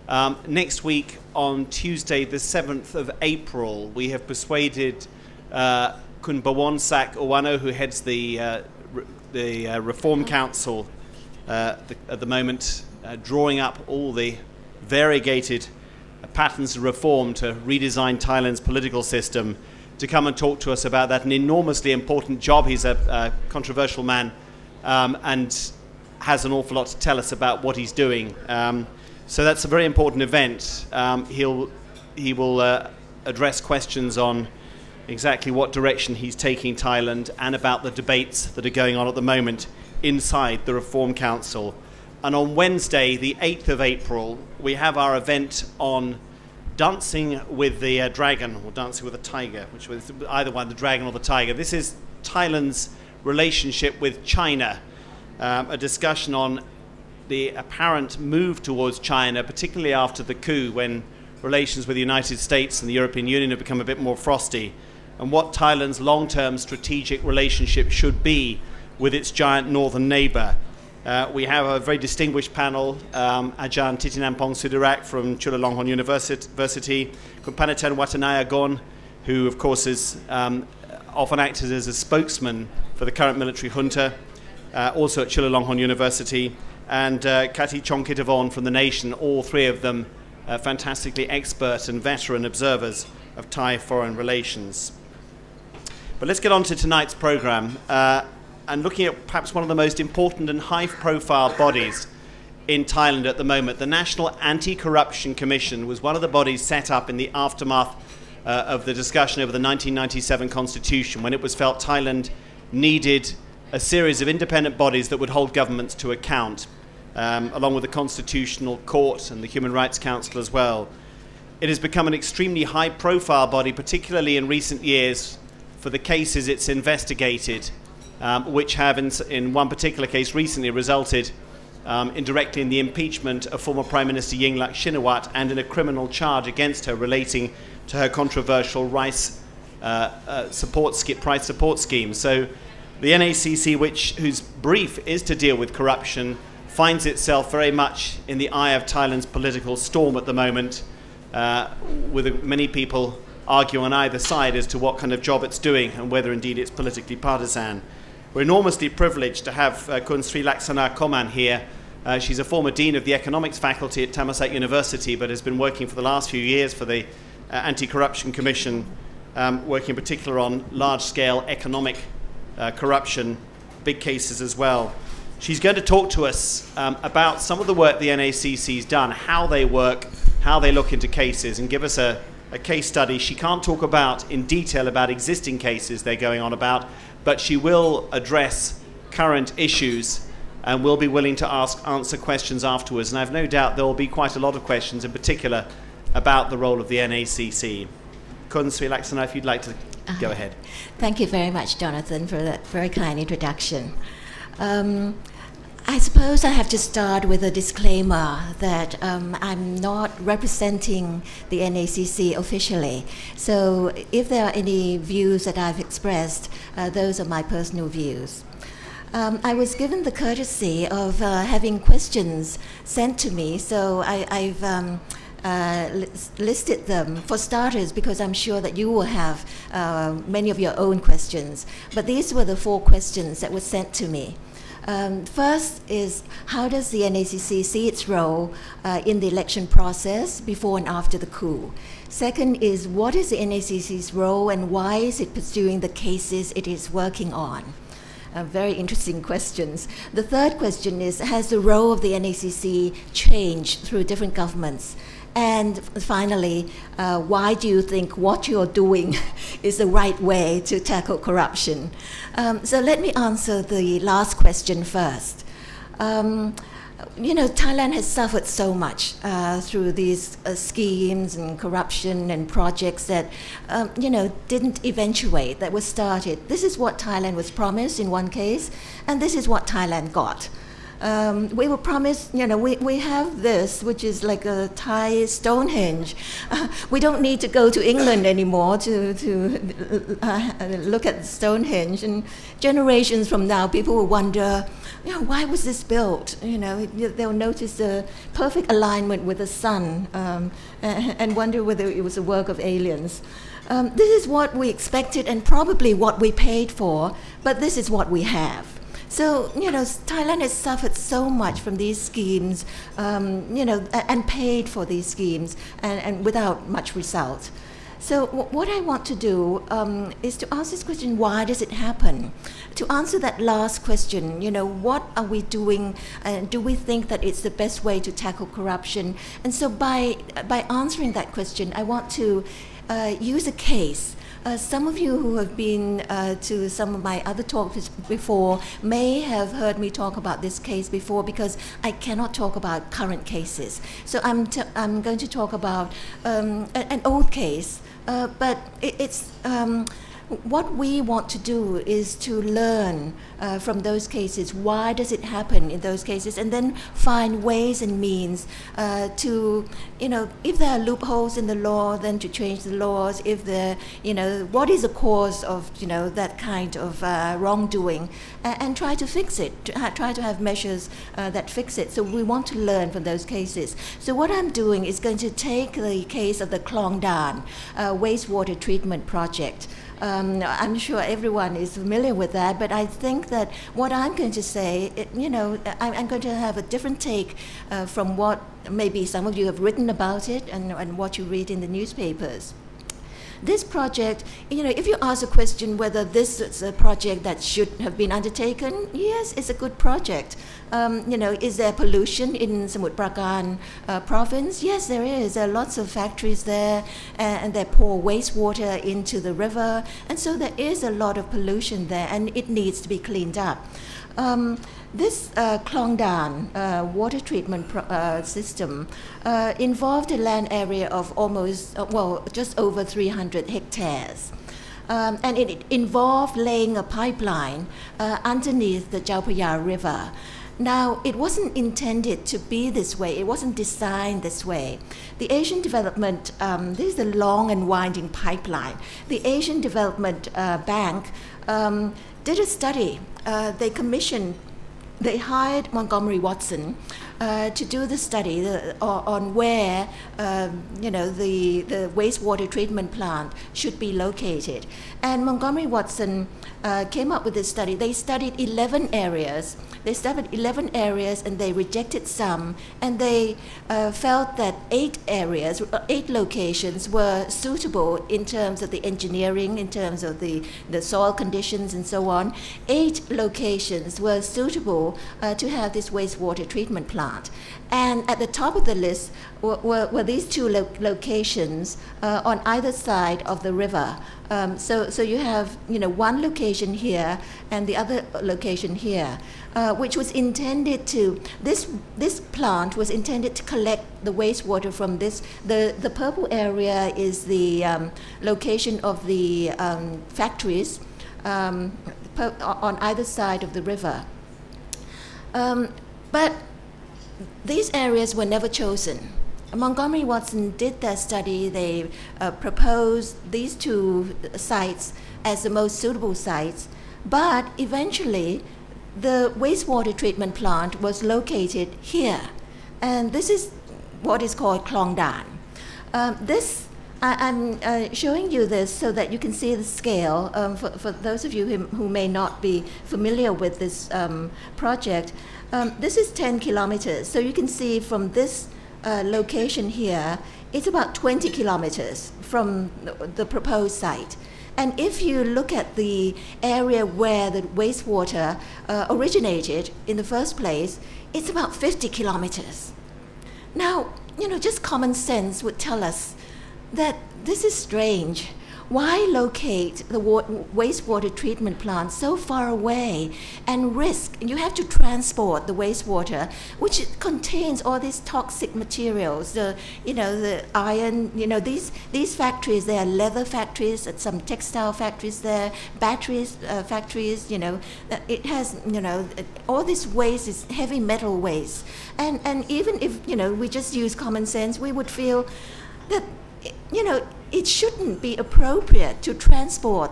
Next week, on Tuesday, the 7th of April, we have persuaded Kun Bawonsak Owano, who heads the Reform Council at the moment, drawing up all the variegated patterns of reform to redesign Thailand's political system, to come and talk to us about that. An enormously important job. He's a controversial man and has an awful lot to tell us about what he's doing. So that's a very important event. He will address questions on exactly what direction he's taking Thailand and about the debates that are going on at the moment inside the Reform Council. And on Wednesday, the 8th of April, we have our event on dancing with the dragon, or dancing with the tiger, which was either one, the dragon or the tiger. This is Thailand's relationship with China, a discussion on the apparent move towards China, particularly after the coup, when relations with the United States and the European Union have become a bit more frosty, and what Thailand's long-term strategic relationship should be with its giant northern neighbour. We have a very distinguished panel, Ajahn Titinampong Sudirak from Chulalongkorn University, Kumpanatan Watanayagon, who of course is often acted as a spokesman for the current military junta, also at Chulalongkorn University, and Kati Chongkitavon from The Nation, all three of them fantastically expert and veteran observers of Thai foreign relations. But let's get on to tonight's programme. And looking at perhaps one of the most important and high-profile bodies in Thailand at the moment. The National Anti-Corruption Commission was one of the bodies set up in the aftermath of the discussion over the 1997 constitution, when it was felt Thailand needed a series of independent bodies that would hold governments to account, along with the Constitutional Court and the Human Rights Council as well. It has become an extremely high-profile body, particularly in recent years, for the cases it's investigated, which have, in one particular case recently, resulted indirectly in the impeachment of former Prime Minister Yingluck Shinawatra and in a criminal charge against her relating to her controversial rice support scheme. So the NACC, whose brief is to deal with corruption, finds itself very much in the eye of Thailand's political storm at the moment, with many people arguing on either side as to what kind of job it's doing and whether indeed it's politically partisan. We're enormously privileged to have Kun Sirilaksana Khoman here. She's a former Dean of the Economics Faculty at Thammasat University, but has been working for the last few years for the Anti-Corruption Commission, working in particular on large-scale economic corruption, big cases as well. She's going to talk to us about some of the work the NACC's done, how they work, how they look into cases, and give us a case study. She can't talk about in detail about existing cases they're going on about, but she will address current issues and will be willing to answer questions afterwards. And I've no doubt there will be quite a lot of questions, in particular about the role of the NACC. Kun Sirilaksana, if you'd like to go ahead. Thank you very much, Jonathan, for that very kind introduction. I suppose I have to start with a disclaimer that I'm not representing the NACC officially. So if there are any views that I've expressed, those are my personal views. I was given the courtesy of having questions sent to me, so I've listed them for starters, because I'm sure that you will have many of your own questions. But these were the 4 questions that were sent to me. First is, how does the NACC see its role in the election process before and after the coup? Second is, what is the NACC's role and why is it pursuing the cases it is working on? Very interesting questions. The third question is, has the role of the NACC changed through different governments? And finally, why do you think what you're doing is the right way to tackle corruption? So let me answer the last question first. You know, Thailand has suffered so much through these schemes and corruption and projects that, you know, didn't eventuate, that were started. This is what Thailand was promised in one case, and this is what Thailand got. We were promised, we have this, which is like a Thai Stonehenge. We don't need to go to England anymore to look at Stonehenge. And generations from now, people will wonder, why was this built? They'll notice the perfect alignment with the sun and wonder whether it was a work of aliens. This is what we expected and probably what we paid for, but this is what we have. So, Thailand has suffered so much from these schemes, and paid for these schemes and without much result. So what I want to do is to ask this question, why does it happen? To answer that last question, what are we doing? Do we think that it's the best way to tackle corruption? And so by answering that question, I want to use a case. Some of you who have been to some of my other talks before may have heard me talk about this case before, because I cannot talk about current cases. So I'm going to talk about an old case, but it's what we want to do is to learn from those cases. Why does it happen in those cases? And then find ways and means to, if there are loopholes in the law, then to change the laws. If there, what is the cause of, that kind of wrongdoing, and try to fix it, try to have measures that fix it. So we want to learn from those cases. So what I'm doing is going to take the case of the Klongdan wastewater treatment project. I'm sure everyone is familiar with that, but I think that what I'm going to say, I'm going to have a different take from what maybe some of you have written about it and what you read in the newspapers. This project, if you ask a question whether this is a project that should have been undertaken, yes, it's a good project. Is there pollution in Samut Prakan province? Yes, there is. There are lots of factories there, and they pour wastewater into the river, and so there is a lot of pollution there, and it needs to be cleaned up. This Klongdan water treatment system involved a land area of almost, just over 300 hectares. And it involved laying a pipeline underneath the Chao Phraya River. Now, it wasn't intended to be this way. It wasn't designed this way. The Asian Development, this is a long and winding pipeline. The Asian Development Bank did a study. They hired Montgomery Watson to do the study on where the wastewater treatment plant should be located. And Montgomery Watson came up with this study. They studied 11 areas. And they rejected some, and they felt that 8 locations were suitable in terms of the engineering, in terms of the soil conditions and so on. 8 locations were suitable to have this wastewater treatment plant. And at the top of the list were these 2 locations on either side of the river. So you have one location here and the other location here, which was intended to, this plant was intended to collect the wastewater from this. The purple area is the location of the factories on either side of the river. But these areas were never chosen. Montgomery Watson did their study. They proposed these 2 sites as the most suitable sites, but eventually the wastewater treatment plant was located here, and this is what is called Klongdan. I'm showing you this so that you can see the scale. For those of you who may not be familiar with this project, this is 10 kilometers. So you can see from this location here, it's about 20 kilometers from the proposed site. And if you look at the area where the wastewater originated in the first place, it's about 50 kilometers. Now, just common sense would tell us that this is strange. Why locate the wastewater treatment plant so far away and risk? You have to transport the wastewater, which contains all these toxic materials. The iron. These factories. There are leather factories, and some textile factories there, batteries factories. It has all this waste is heavy metal waste, and even if we just use common sense, we would feel that it shouldn't be appropriate to transport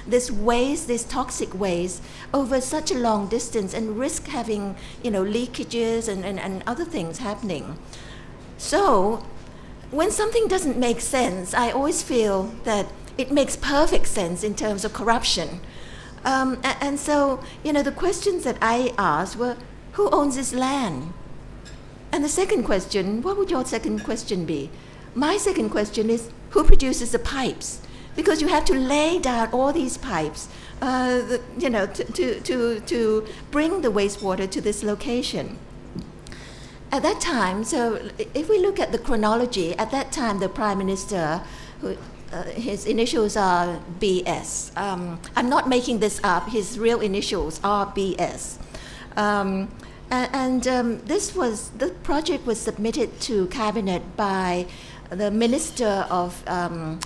this waste, this toxic waste, over such a long distance and risk having leakages and other things happening. So when something doesn't make sense, I always feel that it makes perfect sense in terms of corruption. And so the questions that I asked were, who owns this land? And the second question, what would your second question be? My second question is, who produces the pipes? Because you have to lay down all these pipes, to bring the wastewater to this location. At that time, so if we look at the chronology, at that time the Prime Minister, his initials are BS. I'm not making this up. His real initials are BS. The project was submitted to Cabinet by the Minister of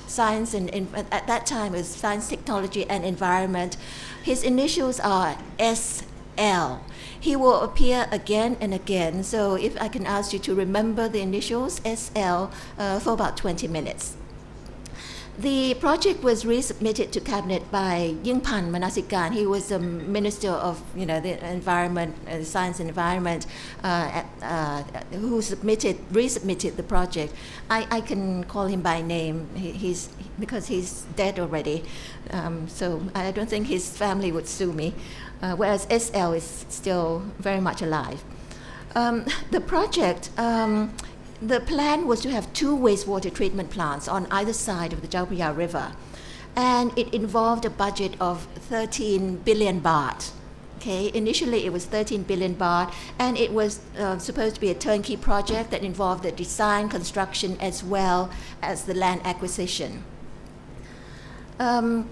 Science and at that time it was Science, Technology and Environment. His initials are SL. He will appear again and again. So if I can ask you to remember the initials SL for about 20 minutes. The project was resubmitted to Cabinet by Yingpan Manasikan. He was the Minister of the Environment, Science and Environment, who resubmitted the project. I can call him by name. Because he's dead already, so I don't think his family would sue me. Whereas SL is still very much alive. The project. The plan was to have 2 wastewater treatment plants on either side of the Chao Phraya River, and it involved a budget of 13 billion baht. Okay, initially it was 13 billion baht, and it was supposed to be a turnkey project that involved the design, construction, as well as the land acquisition. SL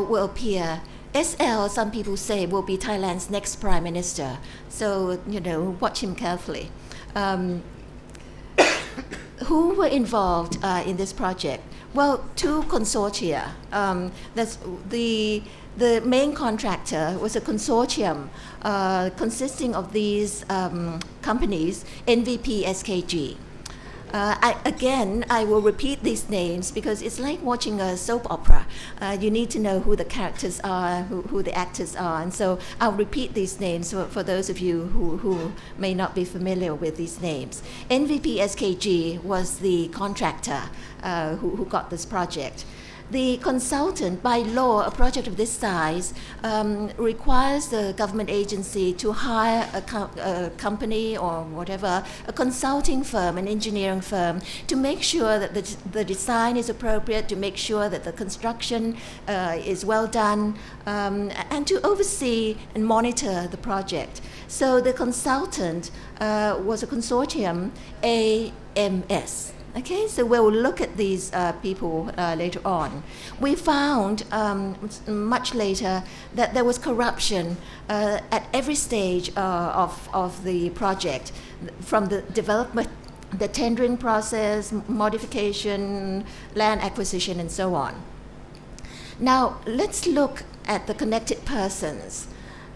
will appear. SL, some people say, will be Thailand's next Prime Minister. So, watch him carefully. Who were involved in this project? Well, 2 consortia. That's the main contractor was a consortium consisting of these companies, NVP SKG. I will repeat these names because it's like watching a soap opera. You need to know who the characters are, who the actors are, and so I'll repeat these names for those of you who may not be familiar with these names. NVP SKG was the contractor who got this project. The consultant, by law, a project of this size requires the government agency to hire a company or whatever, a consulting firm, an engineering firm, to make sure that the design is appropriate, to make sure that the construction is well done, and to oversee and monitor the project. So the consultant was a consortium, AMS. Okay, so we'll look at these people later on. We found much later that there was corruption at every stage of the project, from the development, the tendering process, modification, land acquisition, and so on. Now, let's look at the connected persons.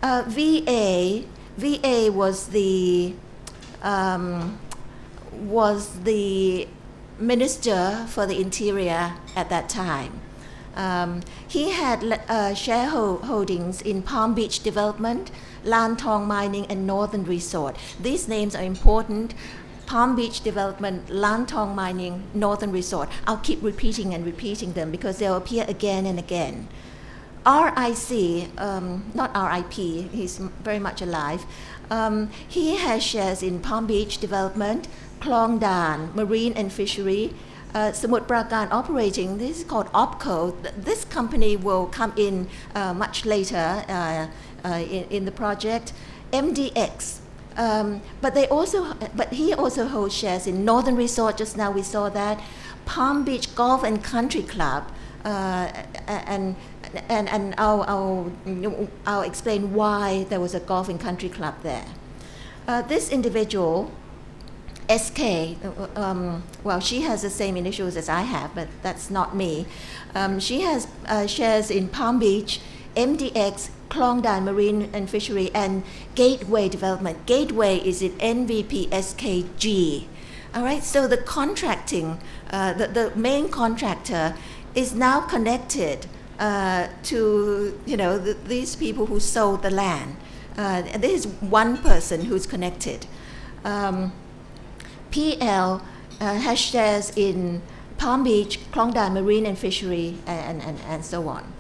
VA was the Minister for the Interior at that time. He had shareholdings in Palm Beach Development, Lantong Mining, and Northern Resort. These names are important. Palm Beach Development, Lantong Mining, Northern Resort. I'll keep repeating and repeating them because they'll appear again and again. RIC, not RIP, he's very much alive. He has shares in Palm Beach Development, Klongdan, Marine and Fishery, Samut Prakan Operating. This is called OPCO. This company will come in much later in the project. MDX, But he also holds shares in Northern Resort. Just now we saw that, Palm Beach Golf and Country Club, and I'll explain why there was a golf and country club there. This individual, SK, well, she has the same initials as I have, but that's not me. She has shares in Palm Beach, MDX, Klongdan Marine and Fishery, and Gateway Development. Gateway is in NVPSKG. All right, so the contracting, the main contractor is now connected to, you know, these people who sold the land. There is one person who's connected. PL has shares in Palm Beach, Klongdan Marine and Fishery, and so on.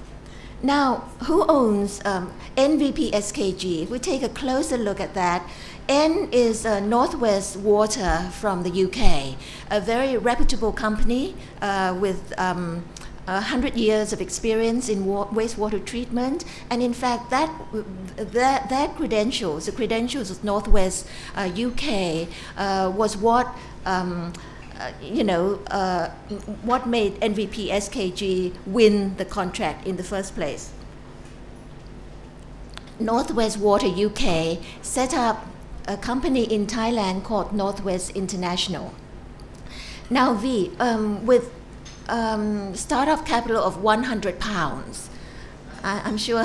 Now, who owns NVPSKG? If we take a closer look at that, N is Northwest Water from the UK, a very reputable company with 100 years of experience in wastewater treatment, and in fact their credentials, the credentials of Northwest UK, was what what made NVPSKG win the contract in the first place. Northwest Water UK set up a company in Thailand called Northwest International. Now with start-up capital of £100. I'm sure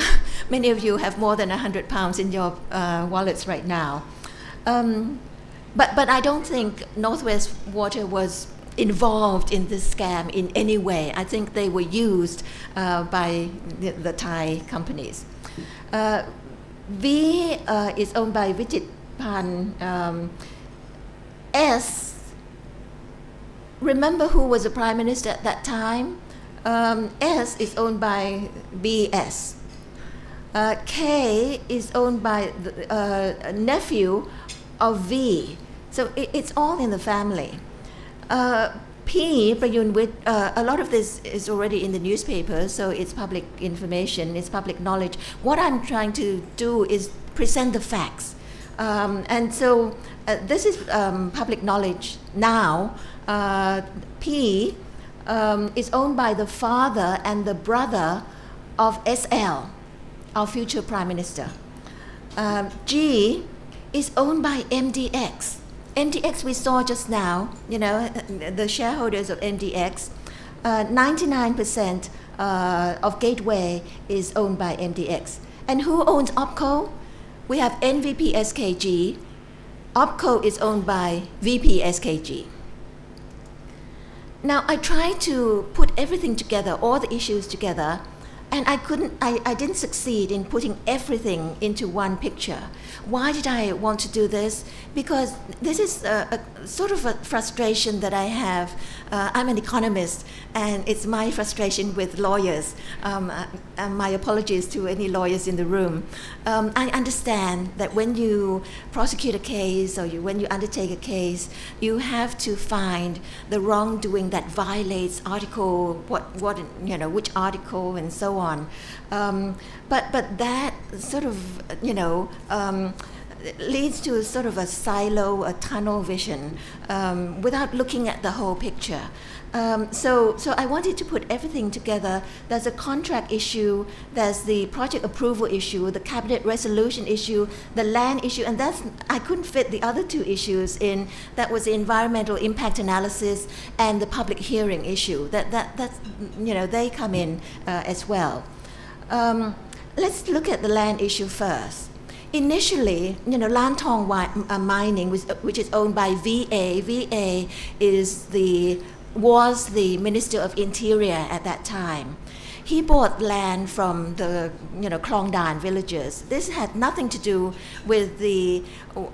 many of you have more than £100 in your wallets right now. But I don't think Northwest Water was involved in this scam in any way. I think they were used by the Thai companies. V is owned by Vijit Pan. S, remember who was the Prime Minister at that time? S is owned by BS. K is owned by the nephew of V. So it's all in the family. P, Prayun with, a lot of this is already in the newspaper, so it's public information, it's public knowledge. What I'm trying to do is present the facts. And so this is public knowledge now. P is owned by the father and the brother of SL, our future Prime Minister. G is owned by MDX. MDX we saw just now, you know, the shareholders of MDX, 99% of Gateway is owned by MDX. And who owns OPCO? We have NVPSKG. OPCO is owned by VPSKG. Now I tried to put everything together, all the issues together, and I didn't succeed in putting everything into one picture. Why did I want to do this? Because this is a sort of a frustration that I have. I'm an economist, and it's my frustration with lawyers. My apologies to any lawyers in the room. I understand that when you prosecute a case or when you undertake a case, you have to find the wrongdoing that violates article, which article and so on. But that sort of, leads to sort of a silo, a tunnel vision, without looking at the whole picture. So I wanted to put everything together. There's a contract issue, there's the project approval issue, the cabinet resolution issue, the land issue, and I couldn't fit the other two issues in. That was the environmental impact analysis and the public hearing issue. That's they come in as well. Let's look at the land issue first. Initially, Lantong Mining, which is owned by VA. VA was the Minister of Interior at that time. He bought land from the Klongdan villagers. This had nothing to do with the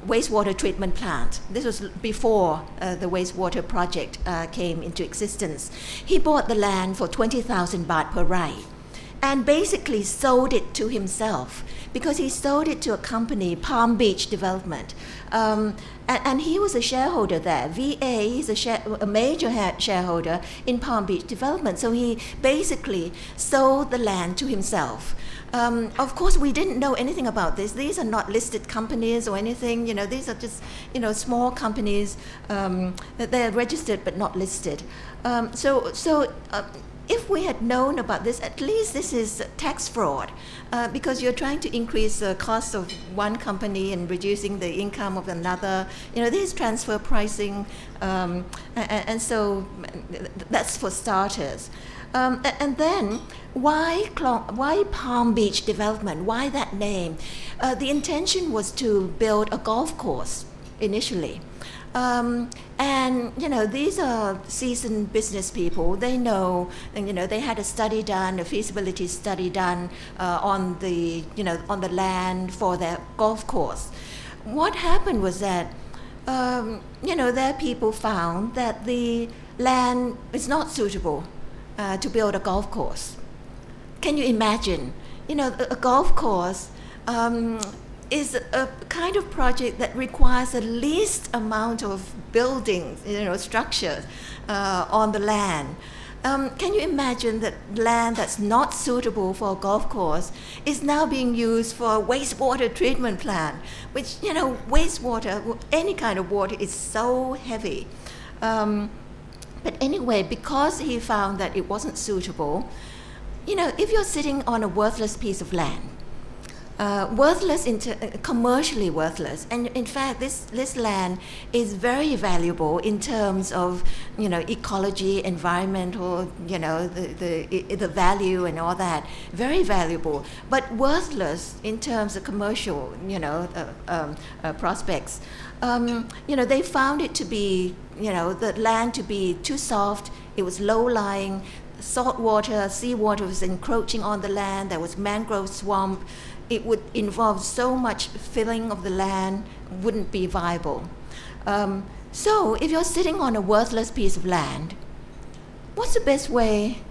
wastewater treatment plant. This was before the wastewater project came into existence. He bought the land for 20,000 baht per rai. and basically sold it to himself, because he sold it to a company, Palm Beach Development. And he was a shareholder there. VA is a major shareholder in Palm Beach Development. So he basically sold the land to himself. Of course, we didn't know anything about this. These are not listed companies or anything. You know, these are just, you know, small companies. They're registered but not listed. If we had known about this, at least this is tax fraud, because you're trying to increase the cost of one company and reducing the income of another. You know, this is transfer pricing, and so that's for starters. And then, why Palm Beach Development? Why that name? The intention was to build a golf course initially. And you know, these are seasoned business people. They know, and you know, they had a study done, a feasibility study done on the land for their golf course. What happened was that you know, their people found that the land is not suitable to build a golf course. Can you imagine? You know, a golf course is a kind of project that requires the least amount of buildings, you know, structures on the land. Can you imagine that land that's not suitable for a golf course is now being used for a wastewater treatment plant, which, you know, wastewater, any kind of water, is so heavy. But anyway, because he found that it wasn't suitable, you know, if you're sitting on a worthless piece of land, commercially worthless, and in fact this land is very valuable in terms of, you know, ecology, environmental, you know, the value and all that, very valuable, but worthless in terms of commercial, you know, prospects. You know, they found it to be, you know, the land to be too soft. It was low-lying, salt water, seawater was encroaching on the land. There was mangrove swamp. It would involve so much filling of the land, wouldn't be viable. So if you're sitting on a worthless piece of land, what's the best way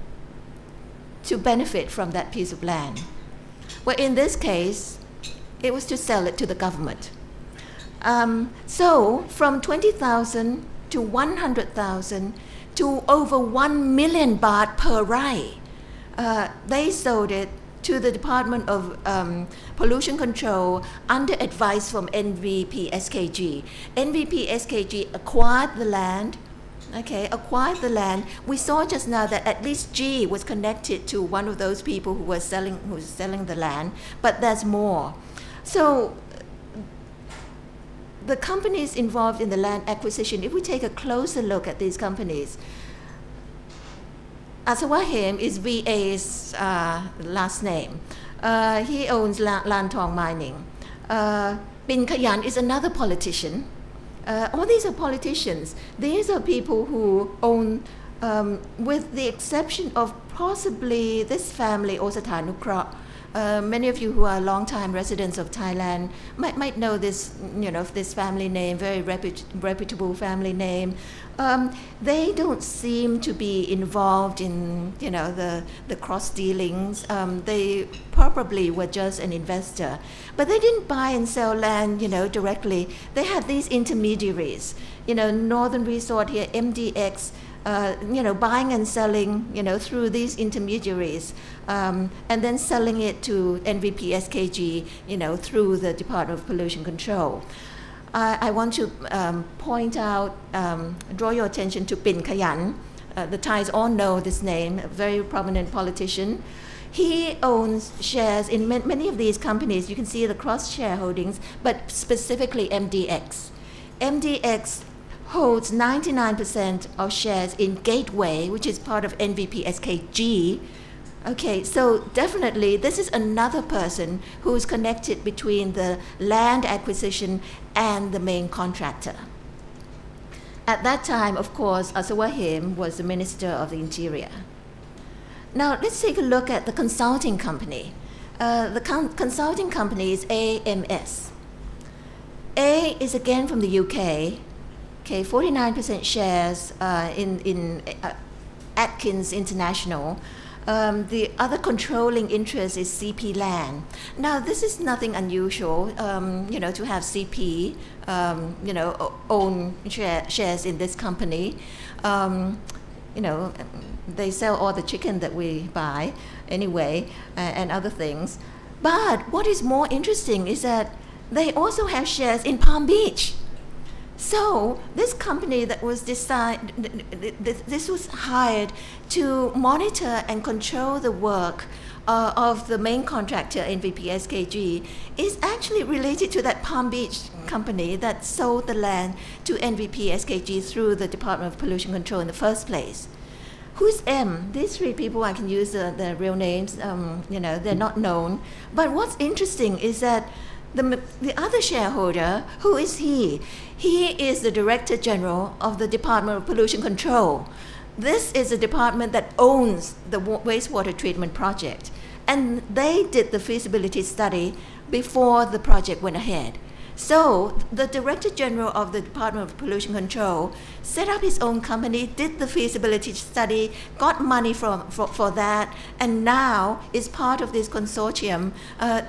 to benefit from that piece of land? Well, in this case, it was to sell it to the government. So from 20,000 to 100,000 to over 1 million baht per rai, they sold it to the Department of Pollution Control under advice from NVP SKG. NVP SKG acquired the land, acquired the land. We saw just now that at least G was connected to one of those people who was selling the land, but there's more. So the companies involved in the land acquisition, if we take a closer look at these companies, Asawahim is VA's last name. He owns Lan Thong Mining. Bin Kayan is another politician. All these are politicians. These are people who own, with the exception of possibly this family, Osatanukra. Many of you who are long-time residents of Thailand might know this, you know, this family name, very reputable family name. They don't seem to be involved in, you know, the cross dealings. They probably were just an investor, but they didn't buy and sell land, you know, directly. They had these intermediaries, you know, Northern Resort here, MDX. You know, buying and selling, you know, through these intermediaries, and then selling it to NVP SKG, you know, through the Department of Pollution Control. I want to point out, draw your attention to Bin Kayan. The Thais all know this name, a very prominent politician. He owns shares in many of these companies. You can see the cross-shareholdings, but specifically MDX. MDX holds 99% of shares in Gateway, which is part of NVP SKG. Okay, so definitely this is another person who is connected between the land acquisition and the main contractor. At that time, of course, Asawahim was the Minister of the Interior. Now, let's take a look at the consulting company. The consulting company is AMS. A is again from the UK. Okay, 49% shares in Atkins International. The other controlling interest is CP Land. Now, this is nothing unusual, to have CP, own shares in this company. They sell all the chicken that we buy anyway, and other things. But what is more interesting is that they also have shares in Palm Beach. So this company that was this was hired to monitor and control the work of the main contractor, NVP-SKG, is actually related to that Palm Beach company that sold the land to NVP-SKG through the Department of Pollution Control in the first place. Who's M? These three people, I can use the real names, they're not known. But what's interesting is that the other shareholder, who is he? He is the Director General of the Department of Pollution Control. This is a department that owns the wastewater treatment project. And they did the feasibility study before the project went ahead. So the Director General of the Department of Pollution Control set up his own company, did the feasibility study, got money for that, and now is part of this consortium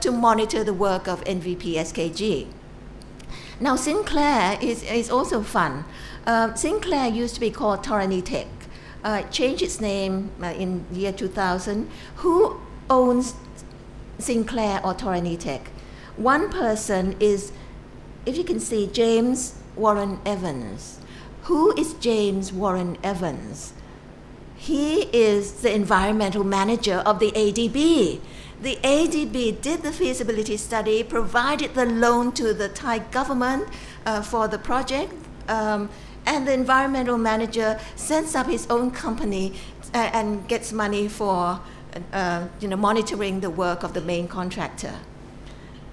to monitor the work of NVP-SKG. Now Sinclair is also fun. Sinclair used to be called Torani Tech, changed its name in the year 2000. Who owns Sinclair or Torani Tech? One person is, if you can see, James Warren Evans. Who is James Warren Evans? He is the environmental manager of the ADB. The ADB did the feasibility study, provided the loan to the Thai government for the project, and the environmental manager sets up his own company and gets money for monitoring the work of the main contractor.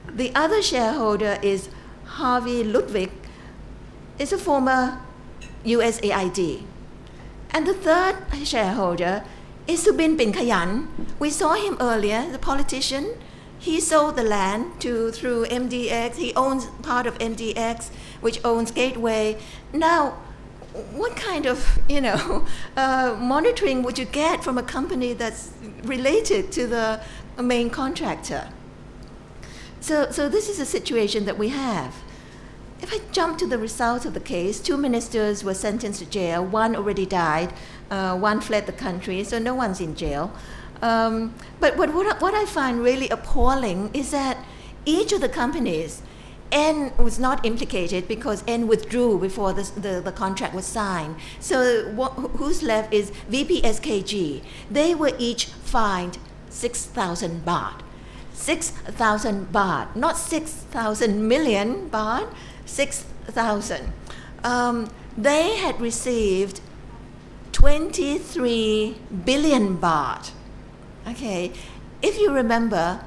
The other shareholder is Harvey Ludwig, is a former USAID. And the third shareholder is Subin Pinkayan. We saw him earlier, the politician. He sold the land through MDX. He owns part of MDX, which owns Gateway. Now, what kind of monitoring would you get from a company that's related to the main contractor? So this is a situation that we have. If I jump to the results of the case, 2 ministers were sentenced to jail. One already died. One fled the country, so no one's in jail. But what I find really appalling is that each of the companies, N was not implicated because N withdrew before the contract was signed. So who's left is VPSKG. They were each fined 6,000 baht. 6,000 baht, not 6,000 million baht, 6,000. They had received 23 billion baht. Okay, if you remember,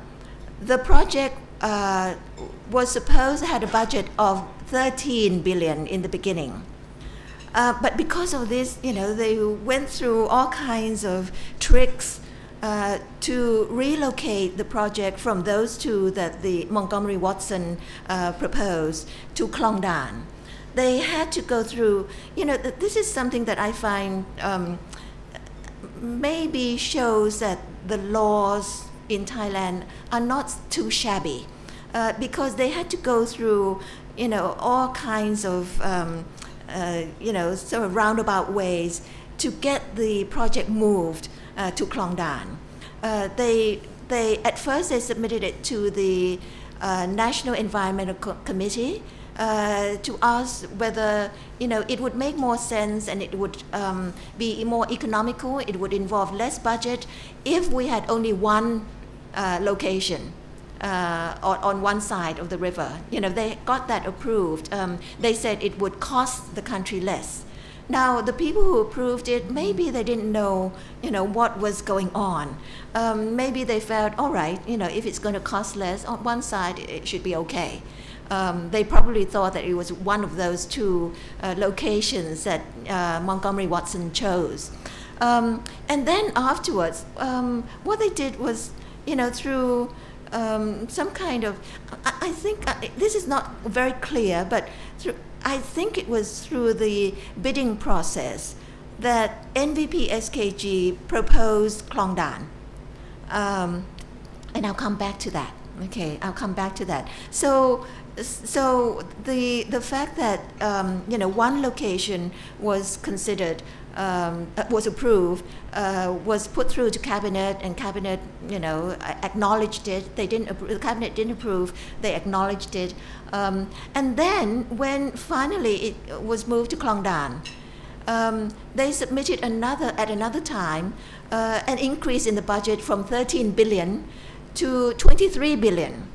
the project was supposed to have a budget of 13 billion in the beginning. But because of this, they went through all kinds of tricks to relocate the project from those two that the Montgomery Watson proposed to Klongdan. They had to go through, this is something that I find maybe shows that the laws in Thailand are not too shabby, because they had to go through, all kinds of, sort of roundabout ways to get the project moved to Klongdan. At first they submitted it to the National Environmental Committee to ask whether it would make more sense and it would be more economical, it would involve less budget if we had only one location on one side of the river. They got that approved. They said it would cost the country less. Now, the people who approved it, maybe they didn't know, what was going on. Maybe they felt, all right, if it's going to cost less on one side, it should be okay. They probably thought that it was one of those two locations that Montgomery Watson chose. And then afterwards, what they did was, through some kind of, I think, this is not very clear, but I think it was through the bidding process, that NVP SKG proposed Klongdan. And I'll come back to that. Okay, I'll come back to that. So the fact that one location was considered, was approved, was put through to cabinet, and cabinet acknowledged it. They didn't. The cabinet didn't approve. They acknowledged it, and then when finally it was moved to Klongdan, they submitted at another time an increase in the budget from 13 billion to 23 billion,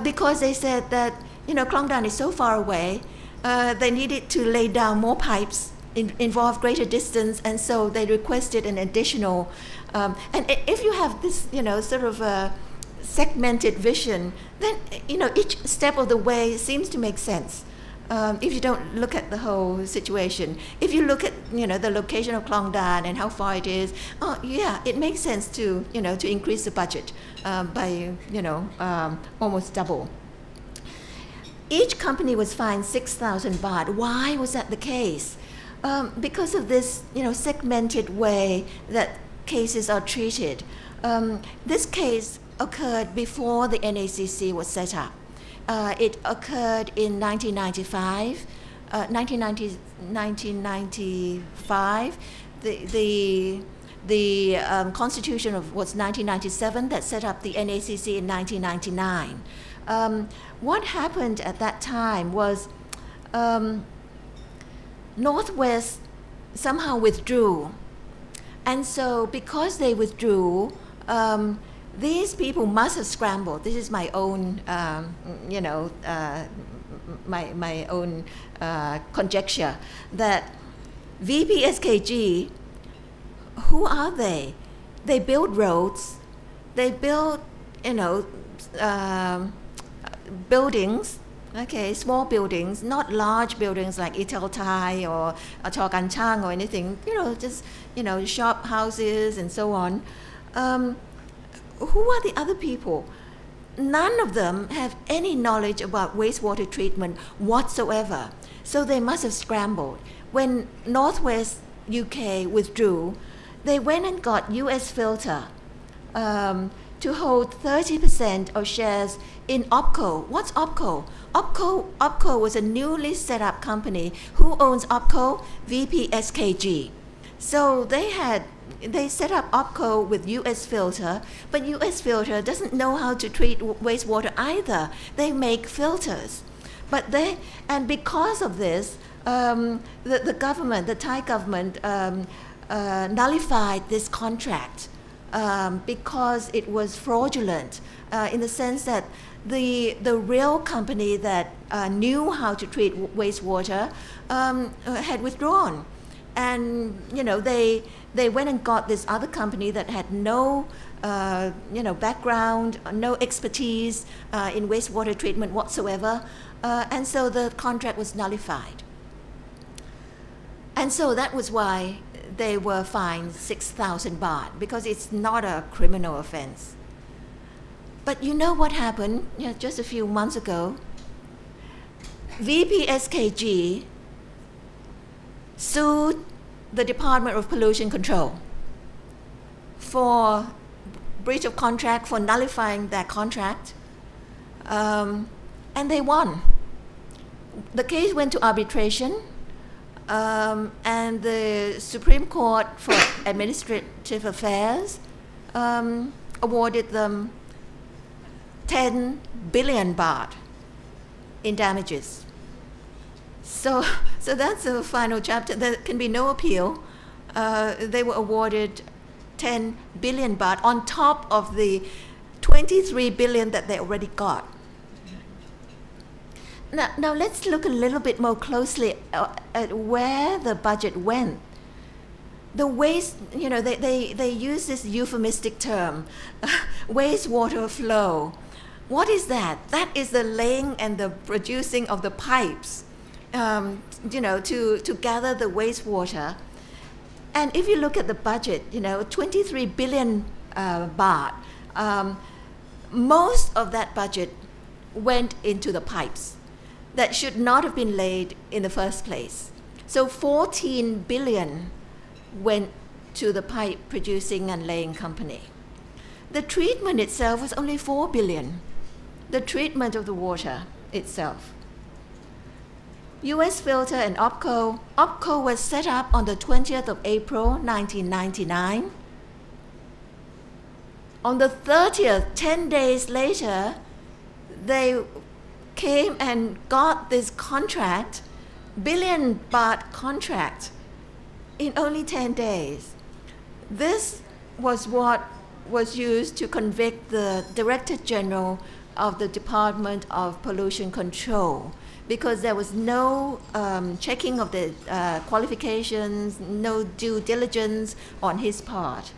because they said that Klongdan is so far away, they needed to lay down more pipes, involve greater distance, and so they requested an additional. And if you have this sort of a segmented vision, then each step of the way seems to make sense. If you don't look at the whole situation, if you look at the location of Klongdan and how far it is, yeah, it makes sense to to increase the budget by almost double. Each company was fined 6,000 baht. Why was that the case? Because of this segmented way that cases are treated. This case occurred before the NACC was set up. It occurred in 1995. 1995. The Constitution was 1997 that set up the NACC in 1999. What happened at that time was Northwest somehow withdrew, and so because they withdrew, these people must have scrambled. This is my own, my own conjecture that VPSKG, who are they? They build roads, they build, buildings, okay, small buildings, not large buildings like Itel Thai or Chor Kan Chang or anything, just, shop houses and so on. Who are the other people? None of them have any knowledge about wastewater treatment whatsoever. So they must have scrambled. When Northwest UK withdrew, they went and got US Filter to hold 30% of shares in OPCO. What's OPCO? OPCO was a newly set up company. Who owns OPCO? VPSKG. So they set up OPCO with US Filter, but US Filter doesn't know how to treat wastewater either. They make filters. And because of this, the government, the Thai government, nullified this contract because it was fraudulent in the sense that the real company that knew how to treat wastewater had withdrawn. And they went and got this other company that had no background, no expertise in wastewater treatment whatsoever, and so the contract was nullified. And so that was why they were fined 6,000 baht, because it's not a criminal offense. But you know what happened just a few months ago? VPSKG sued the Department of Pollution Control for breach of contract, for nullifying that contract, and they won. The case went to arbitration, and the Supreme Court for Administrative Affairs awarded them 10 billion baht in damages. So that's the final chapter. There can be no appeal. They were awarded 10 billion baht on top of the 23 billion that they already got. Now let's look a little bit more closely at where the budget went. The waste, they use this euphemistic term, wastewater flow. What is that? That is the laying and the producing of the pipes, to gather the wastewater. And if you look at the budget, 23 billion baht, most of that budget went into the pipes that should not have been laid in the first place. So 14 billion went to the pipe producing and laying company. The treatment itself was only 4 billion, the treatment of the water itself. US Filter and OPCO was set up on the 20th of April 1999. On the 30th, 10 days later, they came and got this contract, billion baht contract, in only 10 days. This was what was used to convict the Director General of the Department of Pollution Control, because there was no checking of the qualifications, no due diligence on his part.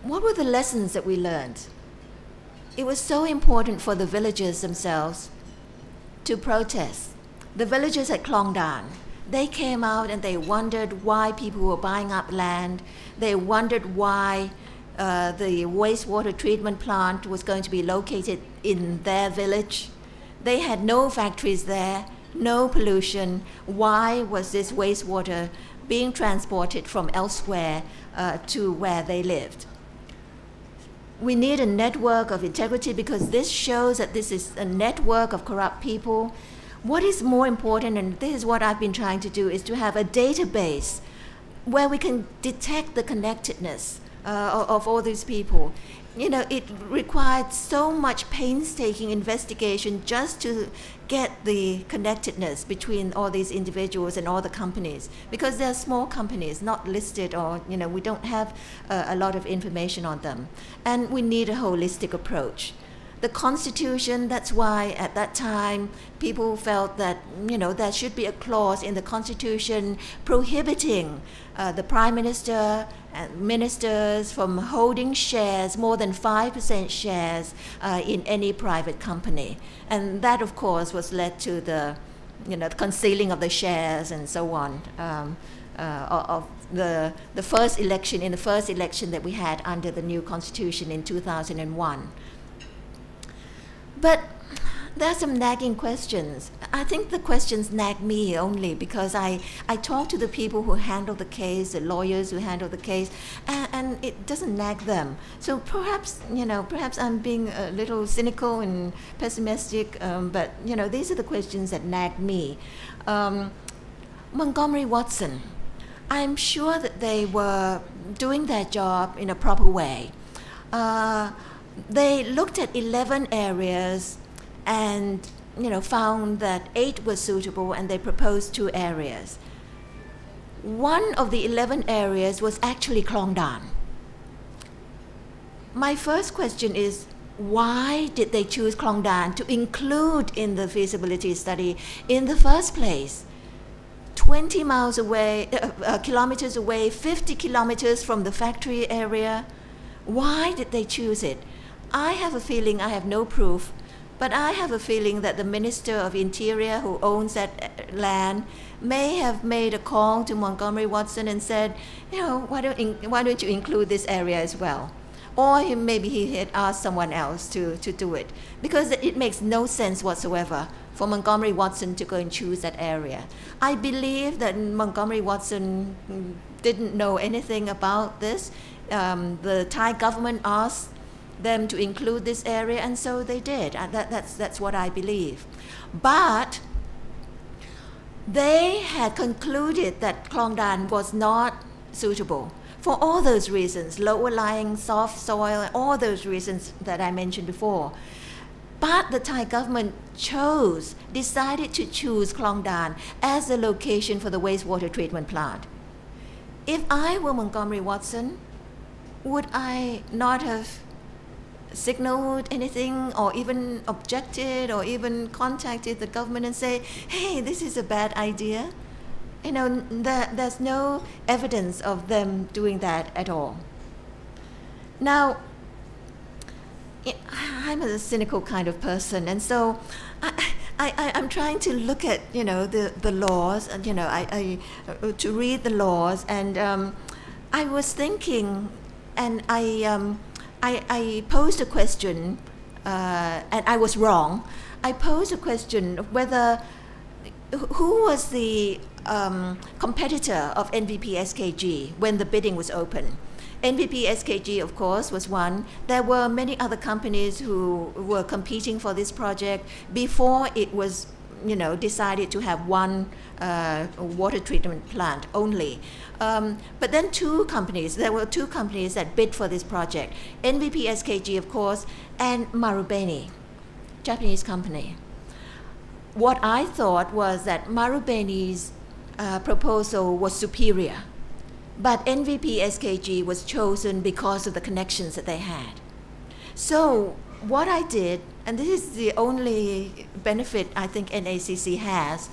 What were the lessons that we learned? It was so important for the villagers themselves to protest. The villagers at Klongdan, they came out and they wondered why people were buying up land. They wondered why the wastewater treatment plant was going to be located in their village. They had no factories there, no pollution. Why was this wastewater being transported from elsewhere to where they lived? We need a network of integrity, because this shows that this is a network of corrupt people. What is more important, and this is what I've been trying to do, is to have a database where we can detect the connectedness of all these people. You know, it required so much painstaking investigation just to get the connectedness between all these individuals and all the companies, because they're small companies, not listed, or, you know, we don't have a lot of information on them. And we need a holistic approach. The Constitution, that's why at that time people felt that, you know, there should be a clause in the Constitution prohibiting the Prime Minister and ministers from holding shares, more than 5% shares in any private company. And that, of course, was led to the, you know, the concealing of the shares and so on of the first election, in the first election that we had under the new Constitution in 2001. But there are some nagging questions. I think the questions nag me only because I talk to the people who handle the case, the lawyers who handle the case, and it doesn't nag them. So perhaps, you know, perhaps I'm being a little cynical and pessimistic, but, you know, these are the questions that nag me. Montgomery Watson, I'm sure that they were doing their job in a proper way. They looked at 11 areas and, you know, found that 8 were suitable, and they proposed 2 areas. One of the 11 areas was actually Klongdan. My first question is, why did they choose Klongdan to include in the feasibility study in the first place? 20 miles away, kilometers away, 50 kilometers from the factory area. Why did they choose it? I have a feeling, I have no proof, but I have a feeling that the Minister of Interior, who owns that land, may have made a call to Montgomery Watson and said, you know, why don't you include this area as well? Or maybe he had asked someone else to do it, because it makes no sense whatsoever for Montgomery Watson to go and choose that area. I believe that Montgomery Watson didn't know anything about this. The Thai government asked them to include this area, and so they did. That's what I believe. But they had concluded that Klongdan was not suitable for all those reasons, lower lying, soft soil, all those reasons that I mentioned before. But the Thai government decided to choose Klongdan as the location for the wastewater treatment plant. If I were Montgomery Watson, would I not have signaled anything, or even objected, or even contacted the government and say, hey, this is a bad idea? You know, there's no evidence of them doing that at all. Now, I'm a cynical kind of person, and so I'm trying to look at, you know, the laws, and, you know, to read the laws, and I was thinking, and I posed a question, and I was wrong. I posed a question of whether, who was the competitor of NVP SKG when the bidding was open. NVP SKG, of course, was one. There were many other companies who were competing for this project before it was, decided to have one water treatment plant only. But then there were two companies that bid for this project. NVP SKG, of course, and Marubeni, Japanese company. What I thought was that Marubeni's proposal was superior, but NVP SKG was chosen because of the connections that they had. So what I did, and this is the only benefit I think NACC has,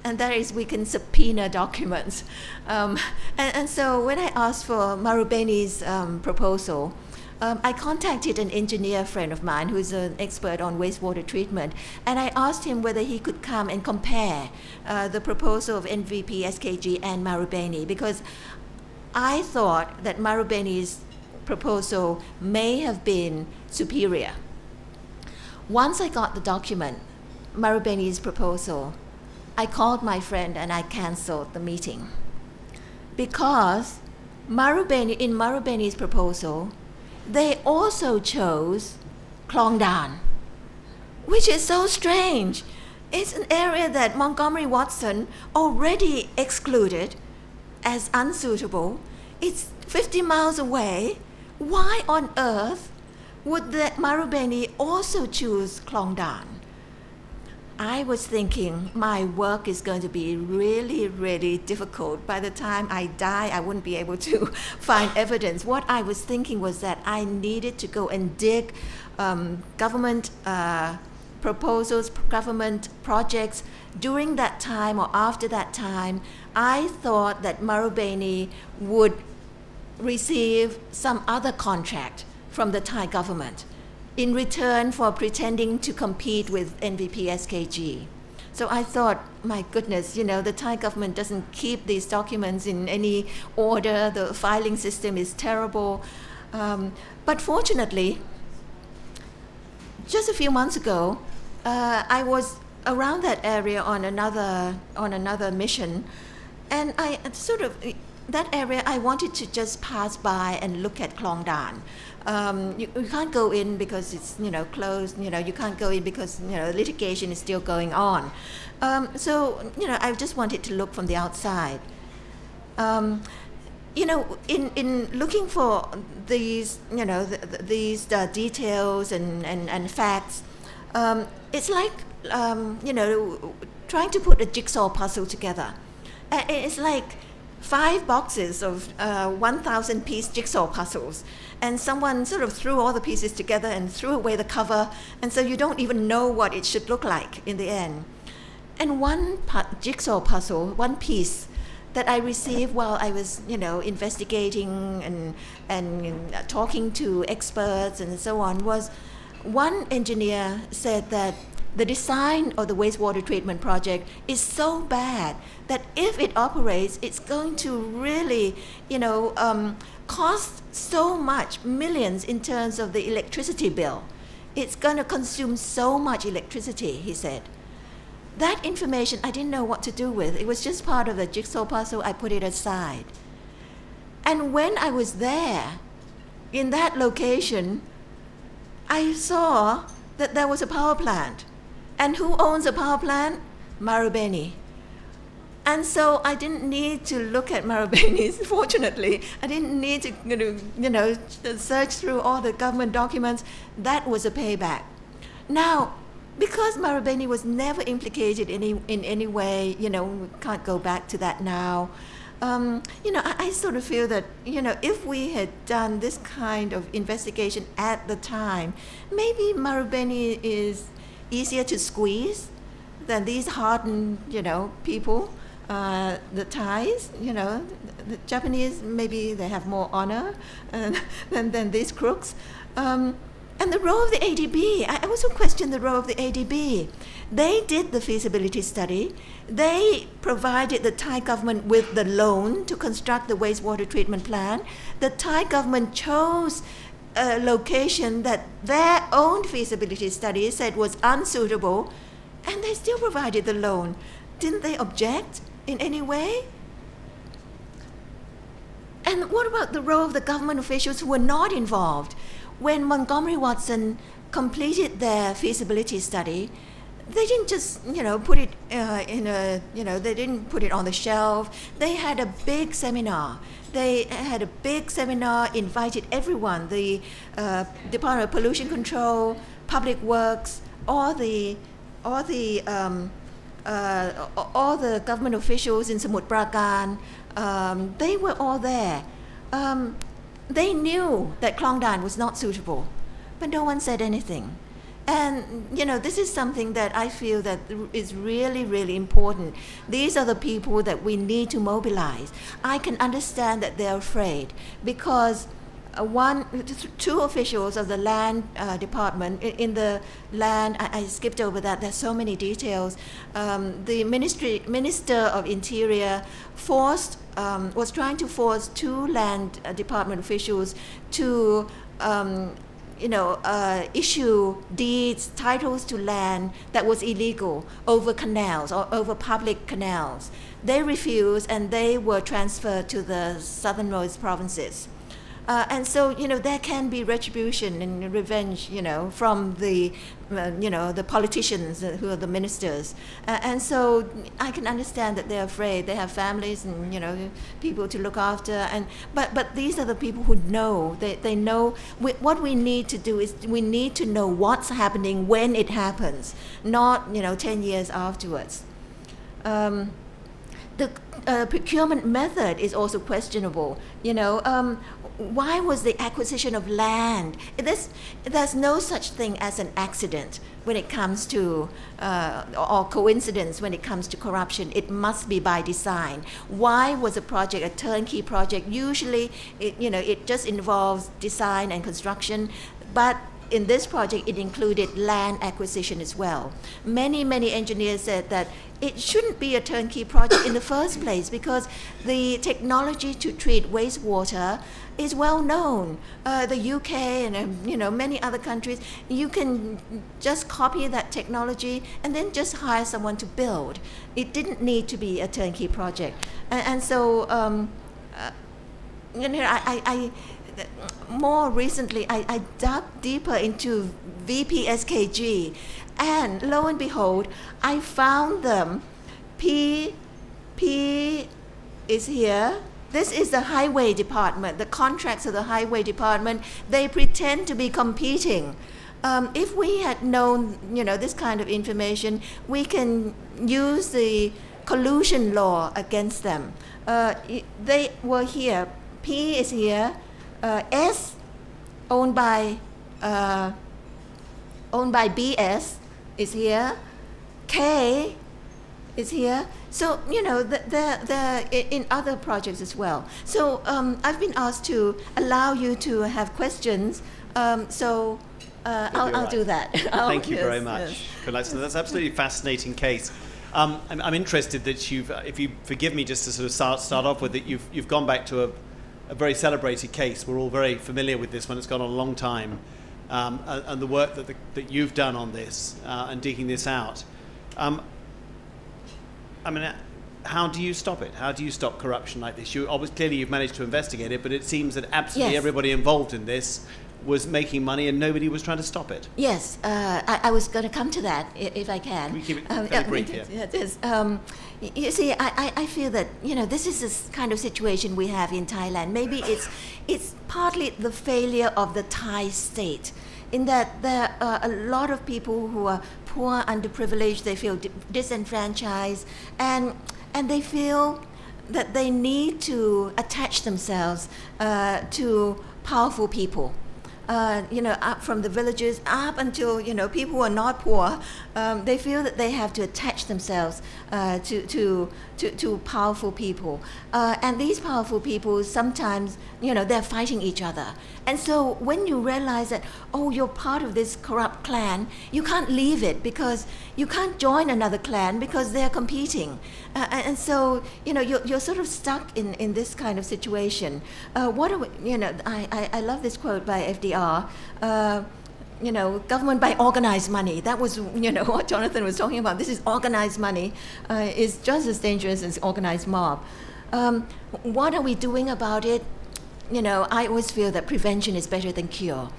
and that is we can subpoena documents. And so when I asked for Marubeni's proposal, I contacted an engineer friend of mine who's an expert on wastewater treatment, and I asked him whether he could come and compare the proposal of NVP SKG and Marubeni, because I thought that Marubeni's proposal may have been superior. Once I got the document, Marubeni's proposal, I called my friend and I canceled the meeting, because in Marubeni's proposal, they also chose Klongdan, which is so strange. It's an area that Montgomery Watson already excluded as unsuitable. It's 50 miles away. Why on earth would the Marubeni also choose Klongdan? I was thinking my work is going to be really, really difficult. By the time I die, I wouldn't be able to find evidence. What I was thinking was that I needed to go and dig government proposals, government projects during that time or after that time. I thought that Marubeni would receive some other contract from the Thai government in return for pretending to compete with NVP SKG. So I thought, my goodness, the Thai government doesn't keep these documents in any order. The filing system is terrible. But fortunately, just a few months ago, I was around that area on another mission, and that area I wanted to just pass by and look at Klongdan. You can't go in because it's closed. You can't go in because litigation is still going on. So I just wanted to look from the outside. In looking for these these details and facts, it's like trying to put a jigsaw puzzle together. It's like 5 boxes of 1,000-piece jigsaw puzzles, and someone sort of threw all the pieces together and threw away the cover, and so you don't even know what it should look like in the end. And one jigsaw puzzle, one piece that I received while I was, investigating and talking to experts and so on, was one engineer said that the design of the wastewater treatment project is so bad that if it operates, it's going to really, cost so much, millions in terms of the electricity bill. It's going to consume so much electricity, he said. That information I didn't know what to do with. It was just part of the jigsaw puzzle. I put it aside. And when I was there, in that location, I saw that there was a power plant. And who owns a power plant? Marubeni. And so I didn't need to look at Marubeni's, fortunately. I didn't need to search through all the government documents. That was a payback. Now, because Marubeni was never implicated in any way, we can't go back to that now. I sort of feel that, if we had done this kind of investigation at the time, maybe Marubeni is easier to squeeze than these hardened, people. The Thais, the Japanese, maybe they have more honor than these crooks. And the role of the ADB, I also question the role of the ADB. They did the feasibility study. They provided the Thai government with the loan to construct the wastewater treatment plant. The Thai government chose a location that their own feasibility study said was unsuitable, and they still provided the loan. Didn't they object in any way? And what about the role of the government officials who were not involved? When Montgomery Watson completed their feasibility study, they didn't just, put it they didn't put it on the shelf. They had a big seminar. Invited everyone, the Department of Pollution Control, Public Works, all the government officials in Samut Prakan. They were all there. They knew that Klongdan was not suitable, but no one said anything. And, this is something that I feel that is really, really important. These are the people that we need to mobilize. I can understand that they're afraid because two officials of the land department in the land, I skipped over that, there's so many details. The Minister of Interior was trying to force two land department officials to issue deeds, titles to land that was illegal over canals or over public canals. They refused and they were transferred to the southernmost provinces. And so, there can be retribution and revenge, from the, the politicians who are the ministers. And so I can understand that they're afraid. They have families and, people to look after. But these are the people who know. They know. What we need to do is we need to know what's happening when it happens, not, 10 years afterwards. The procurement method is also questionable. Why was the acquisition of land? There's no such thing as an accident when it comes to, or coincidence when it comes to corruption. It must be by design. Why was a project a turnkey project? Usually, it just involves design and construction, but in this project, it included land acquisition as well. Many engineers said that it shouldn't be a turnkey project in the first place because the technology to treat wastewater is well known. The UK and many other countries, you can just copy that technology and then just hire someone to build. It didn't need to be a turnkey project, and so more recently, I dug deeper into VPSKG, and lo and behold, I found them. P is here. This is the highway department, the contracts of the highway department. They pretend to be competing. If we had known, this kind of information, we can use the collusion law against them. They were here. P is here. S, owned by BS, is here. K is here. So they're in other projects as well. So I've been asked to allow you to have questions. So I'll do that. Thank you very much. Yes. That's absolutely fascinating case. I'm interested that if you forgive me, just to sort of start off with it, you've gone back to a very celebrated case. We're all very familiar with this one. It's gone on a long time, and the work that you've done on this and digging this out. How do you stop it? How do you stop corruption like this? Clearly you've managed to investigate it, but it seems that absolutely everybody involved in this was making money and nobody was trying to stop it. Yes, I was going to come to that if I can. Can we keep it fairly brief here? Yes. You see, I feel that this is this kind of situation we have in Thailand. Maybe it's partly the failure of the Thai state, in that there are a lot of people who are poor, underprivileged. They feel disenfranchised, and they feel that they need to attach themselves to powerful people. Up from the villages up until people who are not poor, they feel that they have to attach themselves to powerful people, and these powerful people sometimes they're fighting each other. And so when you realize that, oh, you're part of this corrupt clan, you can't leave it because you can't join another clan because they're competing, and so you're sort of stuck in this kind of situation. I love this quote by FDR. government by organized money. That was, what Jonathan was talking about. This is organized money. Is just as dangerous as organized mob. What are we doing about it? I always feel that prevention is better than cure.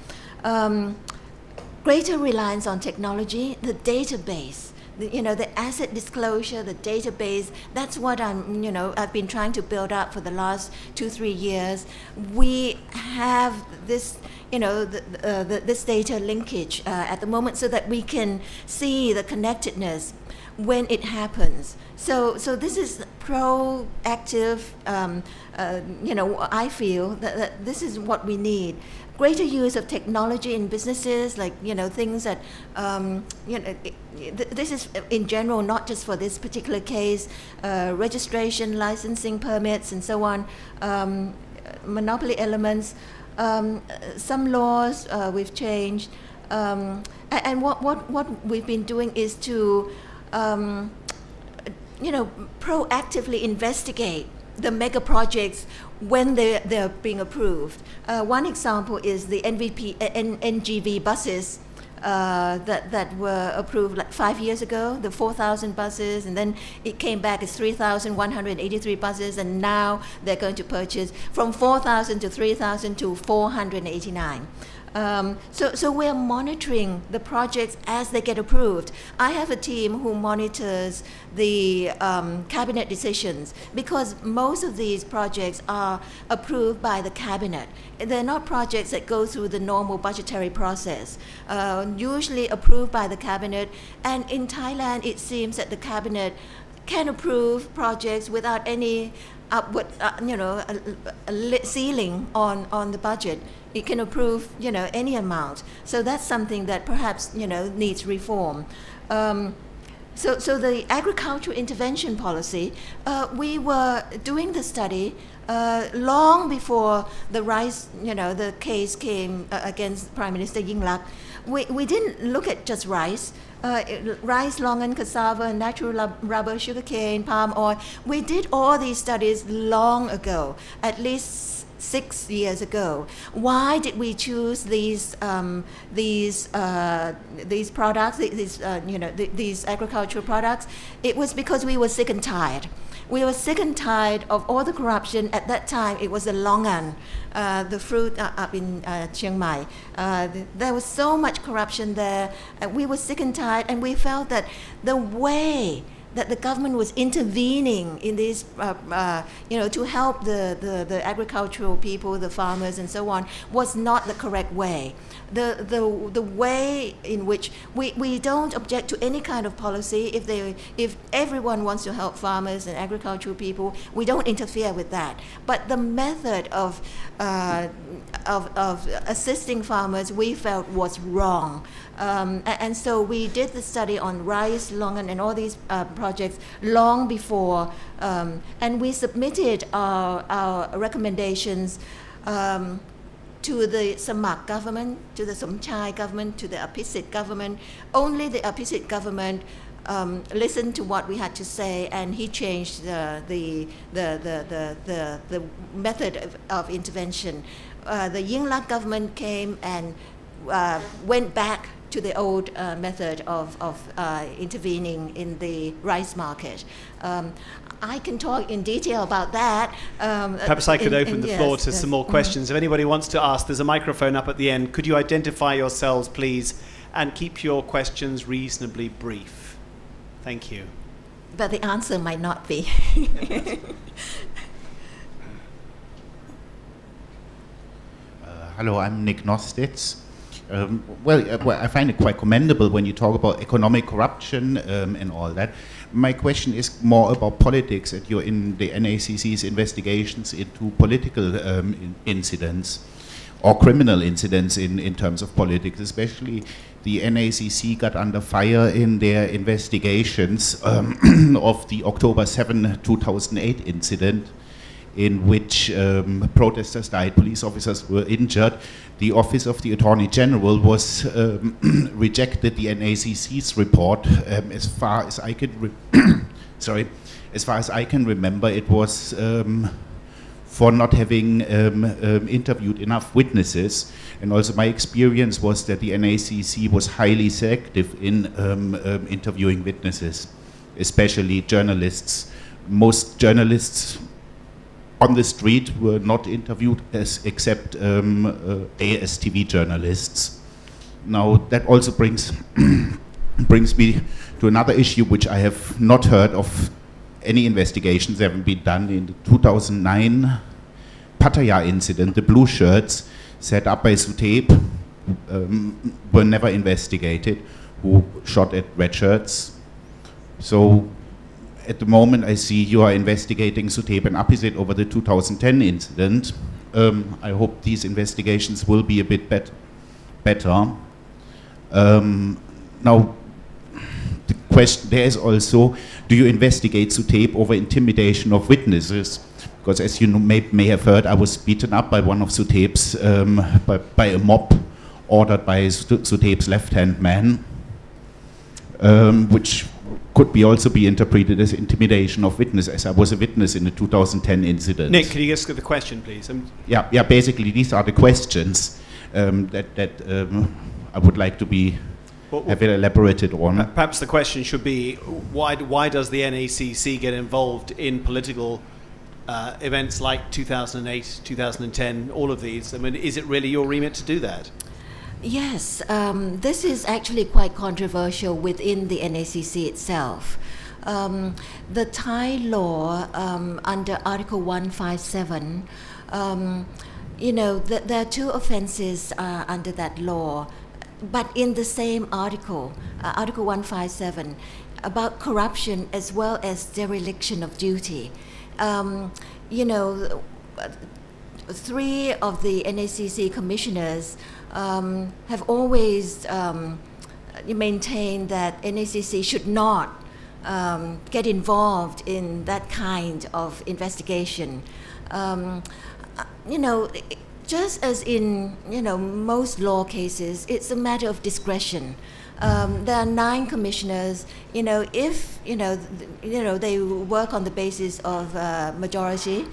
Greater reliance on technology, the database, the asset disclosure, the database, that's what I've been trying to build up for the last 2-3 years. We have this, this data linkage at the moment so that we can see the connectedness when it happens. So this is proactive, I feel that this is what we need. Greater use of technology in businesses, like, things that, this is in general, not just for this particular case, registration, licensing, permits, and so on, monopoly elements, some laws we've changed, and what we've been doing is to, proactively investigate the mega projects when they're being approved. One example is the NGV buses that were approved like 5 years ago, the 4,000 buses, and then it came back as 3,183 buses, and now they're going to purchase from 4,000 to 3,000 to 489. So we're monitoring the projects as they get approved. I have a team who monitors the cabinet decisions, because most of these projects are approved by the cabinet. They're not projects that go through the normal budgetary process, usually approved by the cabinet. And in Thailand, it seems that the cabinet can approve projects without any upward, ceiling on the budget. It can approve, any amount. So that's something that perhaps, needs reform. So the agricultural intervention policy, we were doing the study long before the rice, the case came against Prime Minister Yingluck. We didn't look at just rice. Rice, longan, cassava, natural rubber, sugarcane, palm oil. We did all these studies long ago, at least 6 years ago. Why did we choose these products, these agricultural products? It was because we were sick and tired. We were sick and tired of all the corruption. At that time, it was the longan, the fruit up in Chiang Mai. There was so much corruption there. We were sick and tired, and we felt that the way that the government was intervening in these, to help the agricultural people, the farmers, and so on, was not the correct way. The way in which we don't object to any kind of policy if everyone wants to help farmers and agricultural people, we don't interfere with that. But the method of assisting farmers, we felt was wrong. And so we did the study on rice, longan, and all these projects long before, and we submitted our recommendations to the Samak government, to the Somchai government, to the Apisit government. Only the Apisit government listened to what we had to say, and he changed the method of intervention. The Yingluck government came and went back to the old method of intervening in the rice market. I can talk in detail about that. Perhaps I could open the floor to some more questions. If anybody wants to ask, there's a microphone up at the end. Could you identify yourselves, please, and keep your questions reasonably brief? Thank you. But the answer might not be. Hello, I'm Nick Nostitz. Well, I find it quite commendable when you talk about economic corruption and all that. My question is more about politics, that you're in the NACC's investigations into political incidents or criminal incidents in terms of politics. Especially the NACC got under fire in their investigations of the October 7, 2008 incident, in which protesters died, police officers were injured. The Office of the Attorney General was rejected the NACC's report. As far as I can, as far as I can remember, it was for not having interviewed enough witnesses. And also my experience was that the NACC was highly selective in interviewing witnesses, especially journalists. Most journalists on the street were not interviewed except ASTV journalists. Now that also brings me to another issue which I have not heard of. Any investigations haven't been done. In the 2009 Pattaya incident, the blue shirts set up by Suthep were never investigated, who shot at red shirts. So at the moment I see you are investigating Suthep and Aphisit over the 2010 incident. I hope these investigations will be a bit better. Now, the question there is also, do you investigate Suthep over intimidation of witnesses? Because as you may have heard, I was beaten up by one of Suthep's, by a mob ordered by Suthep's left-hand man, which could also be interpreted as intimidation of witnesses. I was a witness in the 2010 incident. Nick, can you just get the question, please? Yeah, basically these are the questions that I would like to be have it elaborated on. Perhaps the question should be, why does the NACC get involved in political events like 2008, 2010, all of these? I mean, is it really your remit to do that? Yes, this is actually quite controversial within the NACC itself. The Thai law under Article 157, there are two offences under that law, but in the same article, Article 157, about corruption as well as dereliction of duty. Three of the NACC commissioners have always maintained that NACC should not get involved in that kind of investigation. Just as in most law cases, it's a matter of discretion. There are 9 commissioners. If they work on the basis of majority.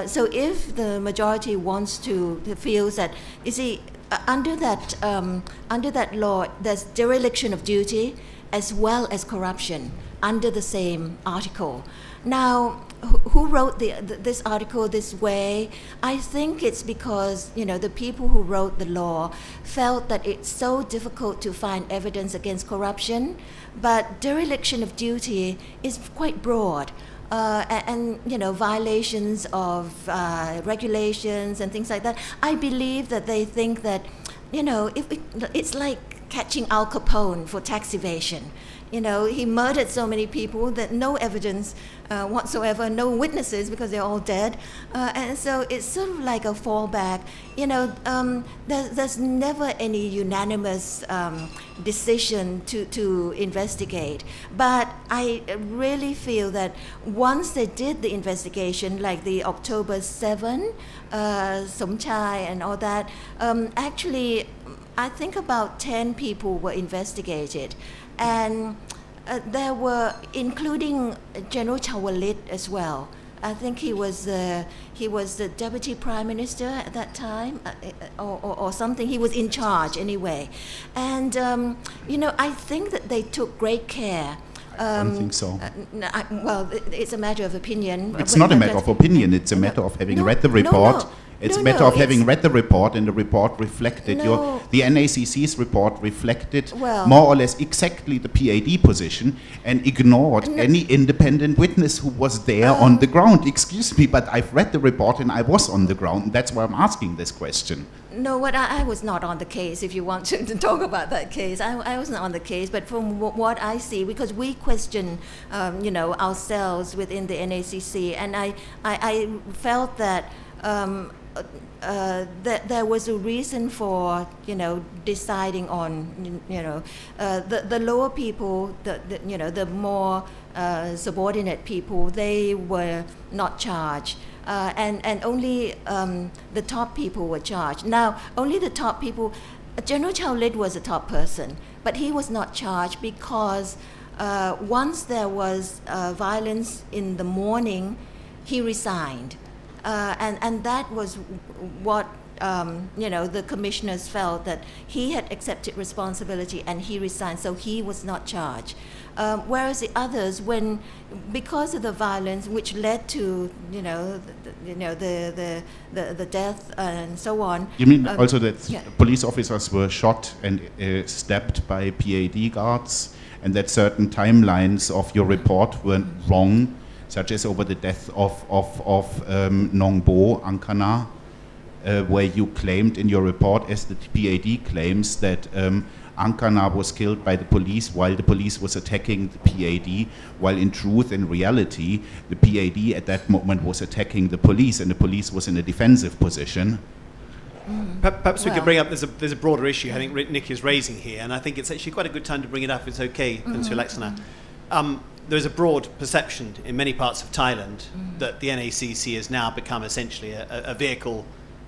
So if the majority wants to feels that, you see, under that law, there's dereliction of duty as well as corruption under the same article. Now, who wrote this article this way? I think it's because the people who wrote the law felt that it's so difficult to find evidence against corruption, but dereliction of duty is quite broad. And violations of regulations and things like that. I believe that they think that it's like catching Al Capone for tax evasion. He murdered so many people that no evidence whatsoever, no witnesses because they're all dead, and so it's sort of like a fallback. There's never any unanimous decision to investigate. But I really feel that once they did the investigation, like the October 7, Somchai and all that, actually, I think about 10 people were investigated. And there were, including General Chawalit as well. I think he was the deputy prime minister at that time, or something. He was in charge anyway. And I think that they took great care. I don't think so. Well, it's a matter of opinion. It's not a matter of opinion. It's a matter of having read the report. It's a matter of having read the report, and the report reflected the NACC's report reflected more or less exactly the PAD position and ignored any independent witness who was there on the ground. Excuse me, but I've read the report and I was on the ground. And that's why I'm asking this question. No, I was not on the case, if you want to talk about that case. I wasn't on the case, but from what I see, because we question, ourselves within the NACC, and I felt that that there was a reason for deciding on the lower people, the more subordinate people, they were not charged, and only the top people were charged. Now, only the top people. General Chawalit was a top person, but he was not charged because once there was violence in the morning, he resigned. And that was what the commissioners felt, that he had accepted responsibility and he resigned, so he was not charged. Whereas the others, because of the violence which led to the death and so on. You mean also that police officers were shot and stabbed by PAD guards, and that certain timelines of your report were wrong, such as over the death of Nongbo Ankana, where you claimed in your report, as the PAD claims, that Ankana was killed by the police while the police was attacking the PAD, while in truth and reality, the PAD at that moment was attacking the police, and the police was in a defensive position. Perhaps we could bring up, there's a broader issue I think Nick is raising here, and I think it's actually quite a good time to bring it up, if it's okay, Sirilaksana. There's a broad perception in many parts of Thailand that the NACC has now become essentially a vehicle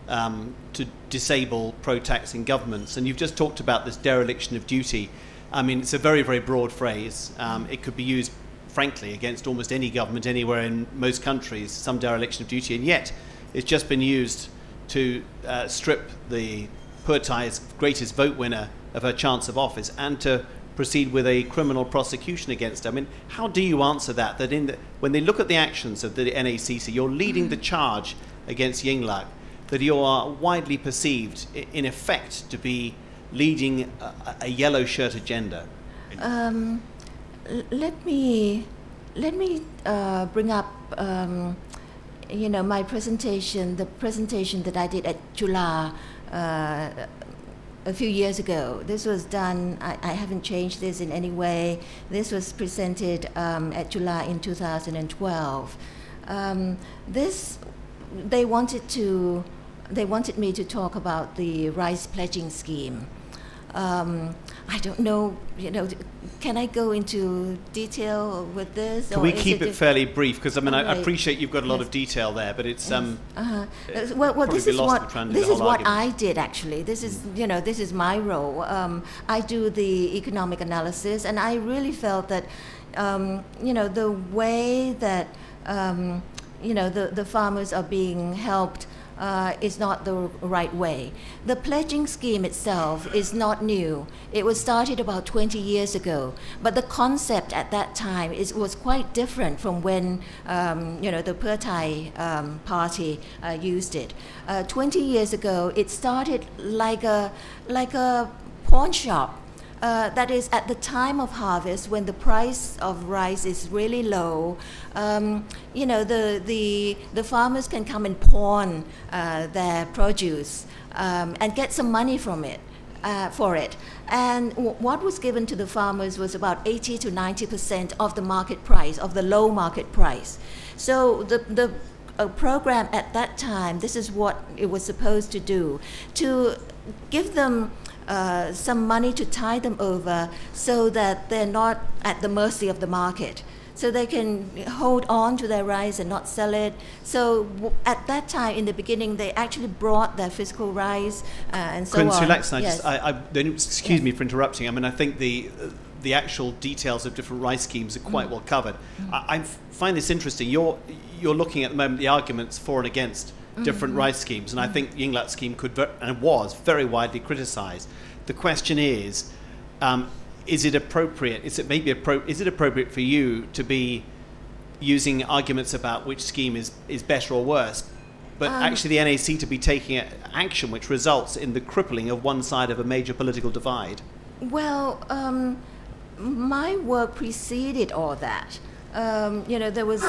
to disable pro-taxing governments. And you've just talked about this dereliction of duty. I mean, it's a very, very broad phrase. It could be used, frankly, against almost any government anywhere in most countries, some dereliction of duty, and yet it's just been used to strip the Pheu Thai's greatest vote winner of her chance of office and to proceed with a criminal prosecution against her. I mean, how do you answer that? That when they look at the actions of the NACC, you're leading the charge against Yingluck, that you are widely perceived, in effect, to be leading a yellow shirt agenda. Let me bring up my presentation, the presentation that I did at Chula a few years ago. This was done, I haven't changed this in any way. This was presented at Chula in 2012. They wanted me to talk about the rice pledging scheme. I don't know, can I go into detail with this? Can we keep it fairly brief? Because I mean, I appreciate you've got a lot of detail there, but it's well, this is what I did actually. This is this is my role. I do the economic analysis, and I really felt that the way that the farmers are being helped is not the right way. The pledging scheme itself is not new. It was started about 20 years ago, but the concept at that time was quite different from when the Pheu Thai party used it. 20 years ago, it started like a pawn shop. That is, at the time of harvest, when the price of rice is really low, the farmers can come and pawn their produce and get some money from it, for it. And what was given to the farmers was about 80 to 90% of the market price, of the low market price. So the program at that time, this is what it was supposed to do, to give them some money to tie them over so that they're not at the mercy of the market, so they can hold on to their rice and not sell it. So at that time, in the beginning, they actually brought their physical rice and so on. Sirilaksana, yes. Excuse me for interrupting. I mean, I think the actual details of different rice schemes are quite well covered. I find this interesting. You're looking at the moment the arguments for and against different rice schemes, and I think Yingluck's scheme could and was very widely criticised. The question is it appropriate? Is it appropriate for you to be using arguments about which scheme is better or worse, but actually the NAC to be taking action which results in the crippling of one side of a major political divide? Well, my work preceded all that. There was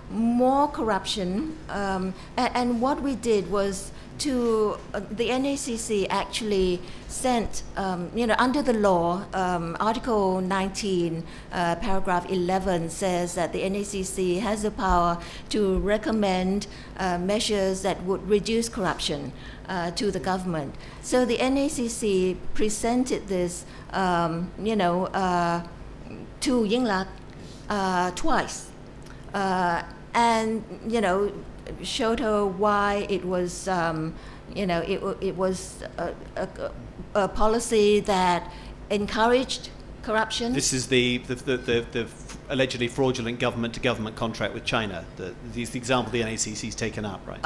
more corruption, and what we did was the NACC actually sent, under the law, Article 19, paragraph 11 says that the NACC has the power to recommend measures that would reduce corruption to the government. So the NACC presented this, to Yingluck twice, and showed her why it was it was a policy that encouraged Corruption? This is the allegedly fraudulent government-to-government contract with China. The example the NACC's taken up, right?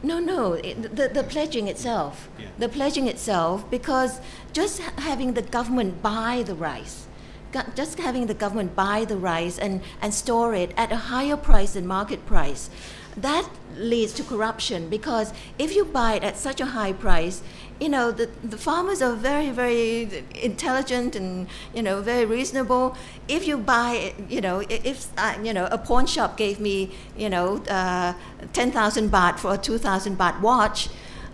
No. The pledging itself. Yeah. The pledging itself, because just having the government buy the rice, and store it at a higher price than market price, that leads to corruption, because if you buy it at such a high price, the farmers are very, very intelligent and, very reasonable. If you buy, if a pawn shop gave me, 10,000 baht for a 2,000 baht watch,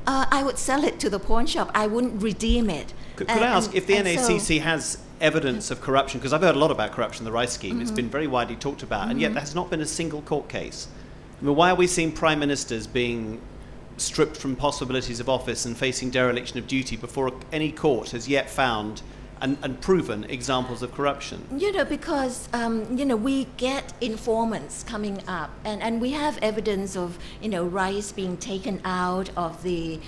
I would sell it to the pawn shop. I wouldn't redeem it. Could I ask if the NACC has evidence of corruption? Because I've heard a lot about corruption in the rice scheme. It's been very widely talked about, and yet there has not been a single court case. I mean, why are we seeing prime ministers being stripped from possibilities of office and facing dereliction of duty before any court has yet found and proven examples of corruption? Because, we get informants coming up, and we have evidence of, rice being taken out of the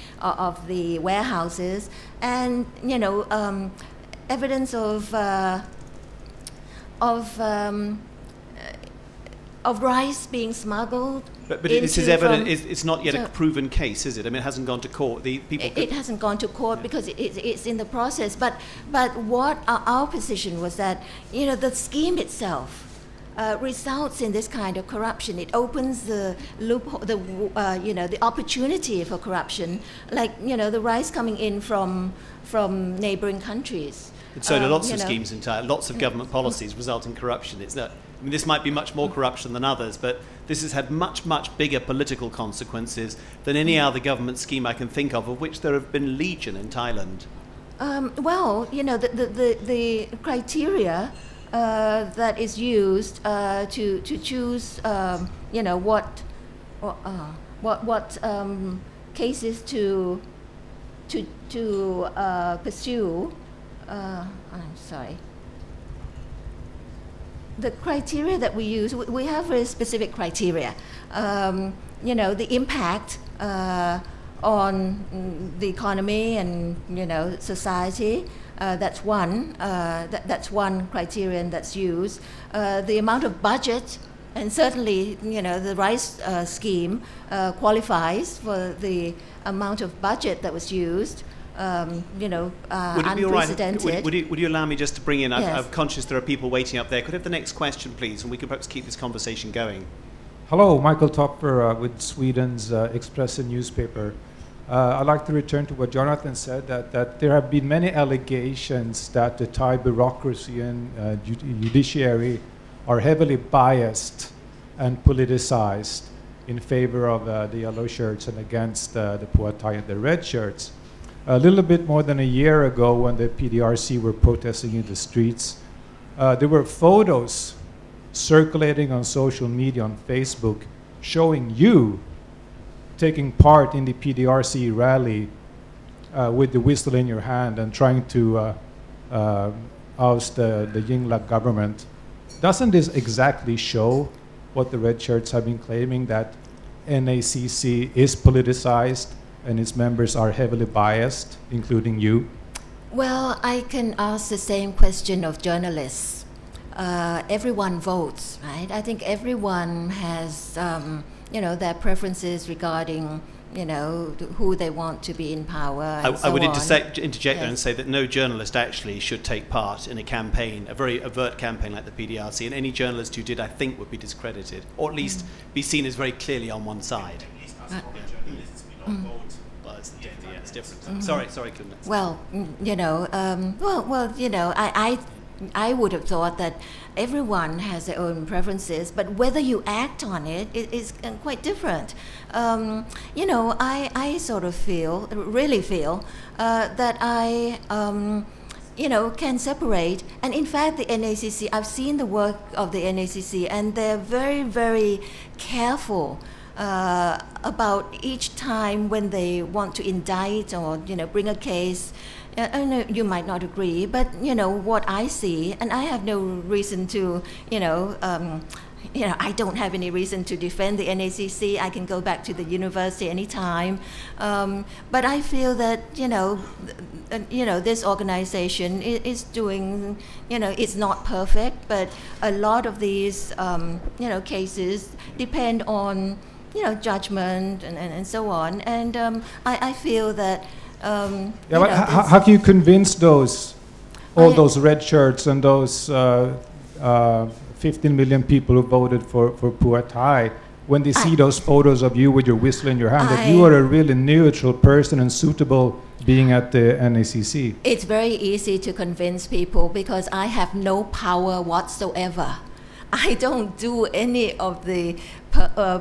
warehouses, and, evidence of rice being smuggled. But this is evident. It's not yet a proven case, is it? I mean, it hasn't gone to court. It hasn't gone to court because it's in the process. But what our position was that the scheme itself results in this kind of corruption. It opens the loophole, the opportunity for corruption, like the rice coming in from neighboring countries. And so do lots of schemes in Thailand. Lots of government policies result in corruption. It's not. I mean, this might be much more corruption than others, but this has had much, much bigger political consequences than any other government scheme I can think of which there have been legion in Thailand. The criteria that is used to choose, what cases to pursue. I'm sorry. The criteria that we use, we have very specific criteria. The impact on the economy and society. That's one. That's one criterion that's used. The amount of budget, and certainly the rice scheme qualifies for the amount of budget that was used. Would it be all right? Would you allow me just to bring in? Yes. I'm conscious there are people waiting up there. Could I have the next question, please, and we could perhaps keep this conversation going. Hello, Michael Topfer with Sweden's Expressen newspaper. I'd like to return to what Jonathan said, that there have been many allegations that the Thai bureaucracy and judiciary are heavily biased and politicized in favor of the yellow shirts and against the poor Thai and the red shirts. A little bit more than a year ago, when the PDRC were protesting in the streets, there were photos circulating on social media, on Facebook, showing you taking part in the PDRC rally with the whistle in your hand and trying to oust the Yingluck government. Doesn't this exactly show what the red shirts have been claiming, that NACC is politicized and its members are heavily biased, including you? Well, I can ask the same question of journalists. Everyone votes, right? I think everyone has, their preferences regarding, who they want to be in power. I would interject there and say that no journalist actually should take part in a campaign, a very overt campaign like the PDRC, and any journalist who did, I think, would be discredited, or at least be seen as very clearly on one side. Well, it's different. Sorry, Kundan. Well, I would have thought that everyone has their own preferences, but whether you act on it is quite different. I sort of really feel that I, can separate. And in fact, the NACC, I've seen the work of the NACC, and they're very, very careful about each time when they want to indict or bring a case. I know you might not agree, but what I see, and I have no reason to I don't have any reason to defend the NACC. I can go back to the university anytime. But I feel that, this organization is doing, it's not perfect, but a lot of these, cases depend on, judgment and so on. And I feel that, but how can you convince all those red shirts and those 15 million people who voted for Phua Thai, when they see those photos of you with your whistle in your hand, that you are a really neutral person and suitable being at the NACC? It's very easy to convince people because I have no power whatsoever. I don't do any of the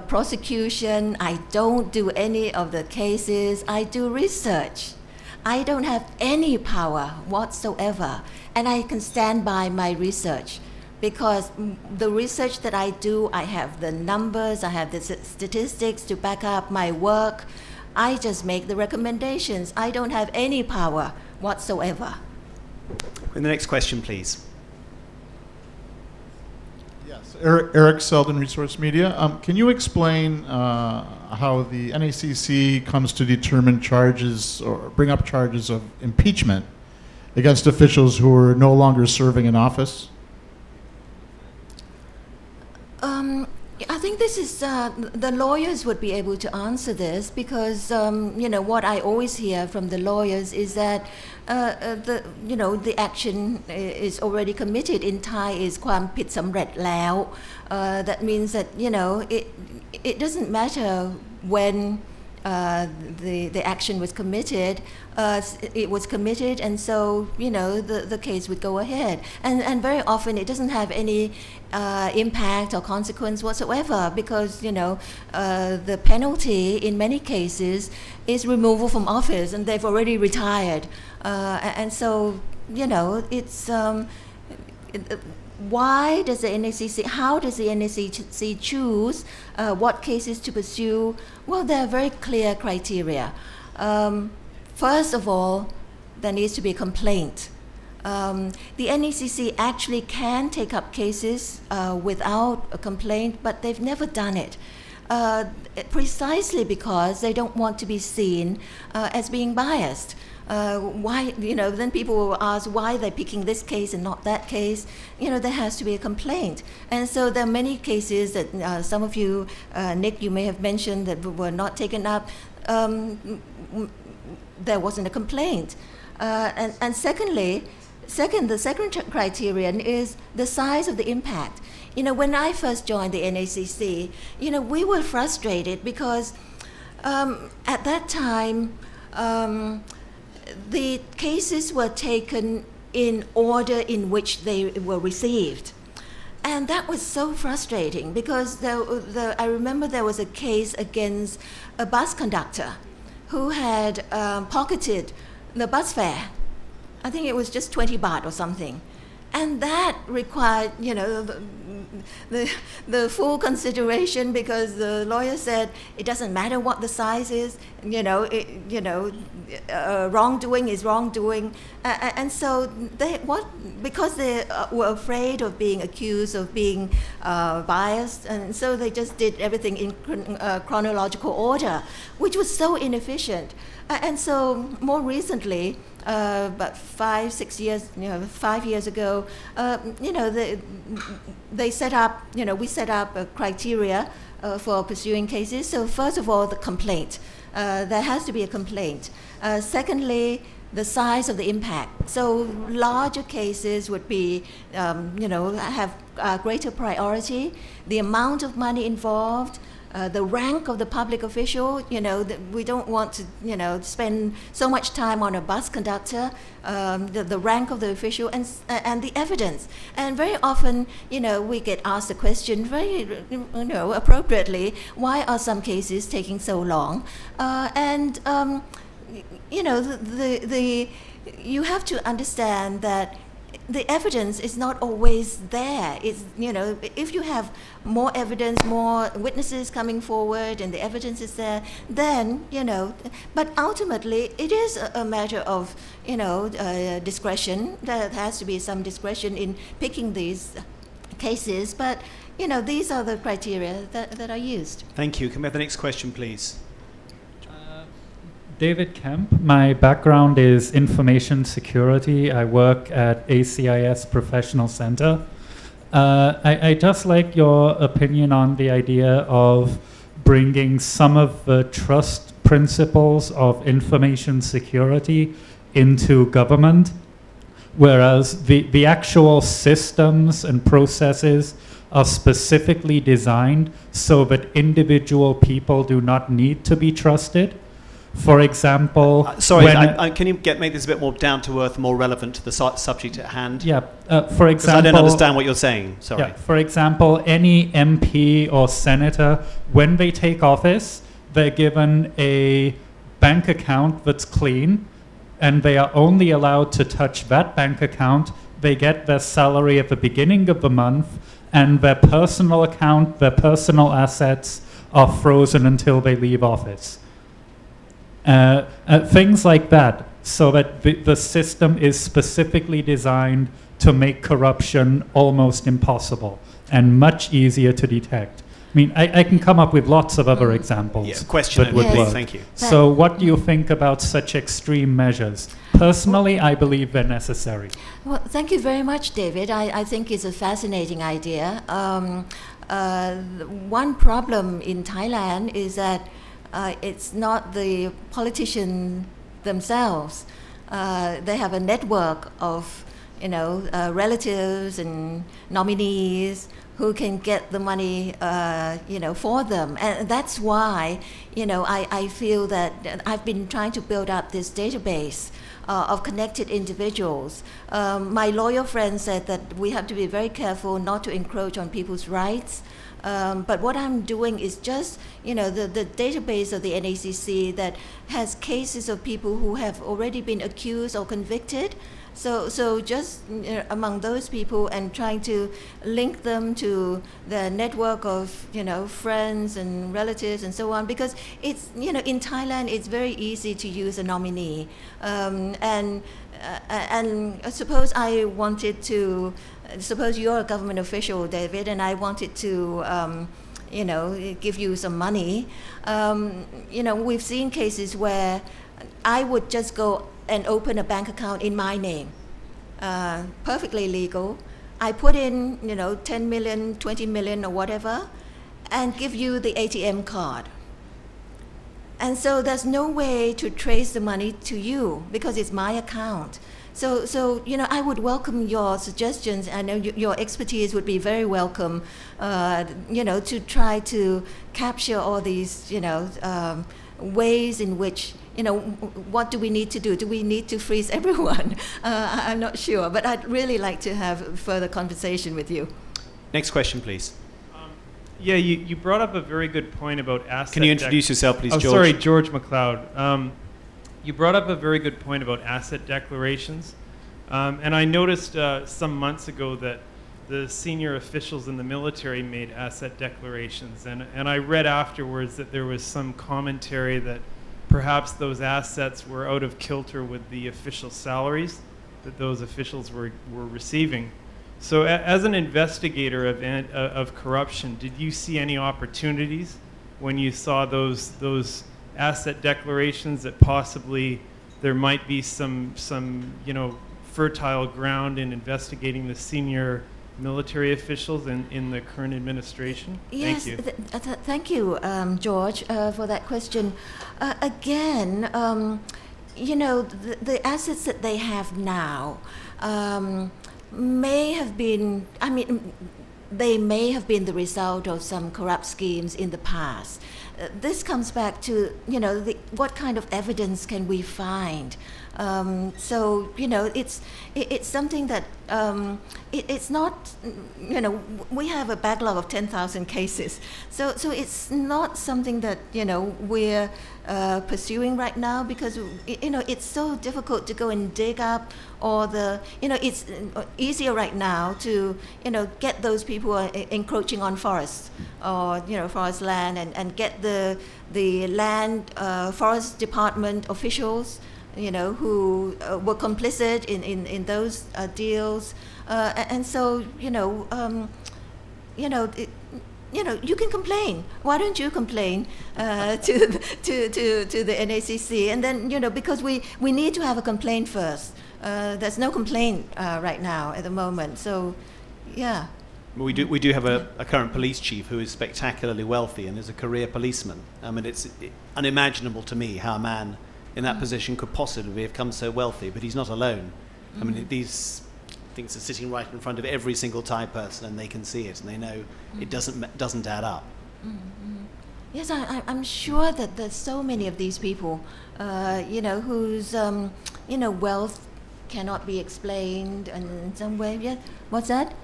prosecution. I don't do any of the cases. I do research. I don't have any power whatsoever, and I can stand by my research. Because the research that I do, I have the numbers, I have the statistics to back up my work. I just make the recommendations. I don't have any power whatsoever. And the next question, please. Yes, Eric Selden, Resource Media. Can you explain how the NACC comes to determine charges or bring up charges of impeachment against officials who are no longer serving in office? I think this is, the lawyers would be able to answer this because, what I always hear from the lawyers is that, the action is already committed. In Thai is ความผิดสำเร็จแล้ว That means that, it doesn't matter when the action was committed, it was committed, and so the case would go ahead, and very often it doesn't have any impact or consequence whatsoever because the penalty in many cases is removal from office, and they've already retired, and so it's why does the NACC, how does the NACC choose what cases to pursue? Well, there are very clear criteria. First of all, there needs to be a complaint. The NACC actually can take up cases without a complaint, but they've never done it. Precisely because they don't want to be seen as being biased. Why, then people will ask why they're picking this case and not that case. There has to be a complaint. And so there are many cases that some of you, Nick, you may have mentioned that were not taken up. There wasn't a complaint. And secondly, the second criterion is the size of the impact. When I first joined the NACC, we were frustrated because at that time, the cases were taken in order in which they were received. And that was so frustrating because I remember there was a case against a bus conductor who had pocketed the bus fare. I think it was just 20 baht or something. And that required, the full consideration because the lawyer said it doesn't matter what the size is, wrongdoing is wrongdoing, and so because they were afraid of being accused of being biased, and so they just did everything in chronological order, which was so inefficient. And so more recently, about 5 years ago, they set up, we set up a criteria for pursuing cases. So first of all, the complaint. There has to be a complaint. Secondly, the size of the impact. So larger cases would be, have greater priority. The amount of money involved, the rank of the public official, we don't want to, spend so much time on a bus conductor, the rank of the official and the evidence. And very often, we get asked the question very, appropriately, why are some cases taking so long? You have to understand that the evidence is not always there. It's, if you have more evidence, more witnesses coming forward, and the evidence is there, then, but ultimately it is a matter of, discretion. There has to be some discretion in picking these cases, but these are the criteria that are used. Thank you. Can we have the next question, please? David Kemp. My background is information security. I work at ACIS Professional Center. I just like your opinion on the idea of bringing some of the trust principles of information security into government, whereas the actual systems and processes are specifically designed so that individual people do not need to be trusted. For example, sorry, can you make this a bit more down to earth, more relevant to the subject at hand? Yeah. For example, because I don't understand what you're saying. Sorry. Yeah, for example, any MP or senator, when they take office, they're given a bank account that's clean, and they are only allowed to touch that bank account. They get their salary at the beginning of the month, and their personal account, their personal assets are frozen until they leave office. Things like that, so that the system is specifically designed to make corruption almost impossible and much easier to detect. I mean, I can come up with lots of other examples. Yeah, question that would work. Thank you. So what do you think about such extreme measures? Personally, I believe they're necessary. Well, thank you very much, David. I think it's a fascinating idea. One problem in Thailand is that it's not the politicians themselves. They have a network of, relatives and nominees who can get the money, for them. And that's why, I feel that I've been trying to build up this database of connected individuals. My lawyer friend said that we have to be very careful not to encroach on people's rights. But what I'm doing is just, the database of the NACC that has cases of people who have already been accused or convicted. So just among those people, and trying to link them to the network of, friends and relatives and so on, because it's, in Thailand, it's very easy to use a nominee. And suppose I wanted to, suppose you're a government official, David, and I wanted to, give you some money. We've seen cases where I would just go and open a bank account in my name, perfectly legal. I put in, 10 million, 20 million or whatever, and give you the ATM card. And so there's no way to trace the money to you because it's my account. So I would welcome your suggestions. I know your expertise would be very welcome, to try to capture all these, ways in which, what do we need to do? Do we need to freeze everyone? I'm not sure, but I'd really like to have further conversation with you. Next question, please. Yeah, you brought up a very good point about asset. Can you introduce yourself, please, George? Sorry, George McLeod. You brought up a very good point about asset declarations. And I noticed some months ago that the senior officials in the military made asset declarations. And I read afterwards that there was some commentary that perhaps those assets were out of kilter with the official salaries that those officials were receiving. So as an investigator of corruption, did you see any opportunities when you saw those asset declarations that possibly there might be some fertile ground in investigating the senior military officials in the current administration? Yes, thank you. Thank you, George, for that question. Again, the assets that they have now may have been, they may have been the result of some corrupt schemes in the past. This comes back to, what kind of evidence can we find? So, it's something that, it's not, we have a backlog of 10,000 cases. So it's not something that, we're pursuing right now because, it's so difficult to go and dig up all the, it's easier right now to, get those people who are encroaching on forests or, forest land and get the land forest department officials, who were complicit in those deals. And so, you can complain. Why don't you complain to the NACC? And then, because we need to have a complaint first. There's no complaint right now at the moment. So, yeah. We do have a current police chief who is spectacularly wealthy and is a career policeman. I mean, it's unimaginable to me how a man in that position could possibly have become so wealthy, but he's not alone. I mean, these things are sitting right in front of every single Thai person, and they can see it, and they know it doesn't add up. Yes, I'm sure that there's so many of these people, whose wealth cannot be explained in some way. Yeah, what's that?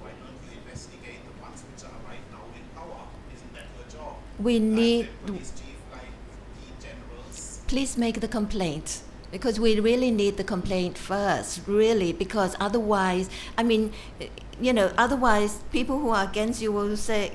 Why don't you investigate the ones which are right now in power? Isn't that your job? We need. Police chief, like the generals. Please make the complaint. Because we really need the complaint first, really, because otherwise, otherwise people who are against you will say,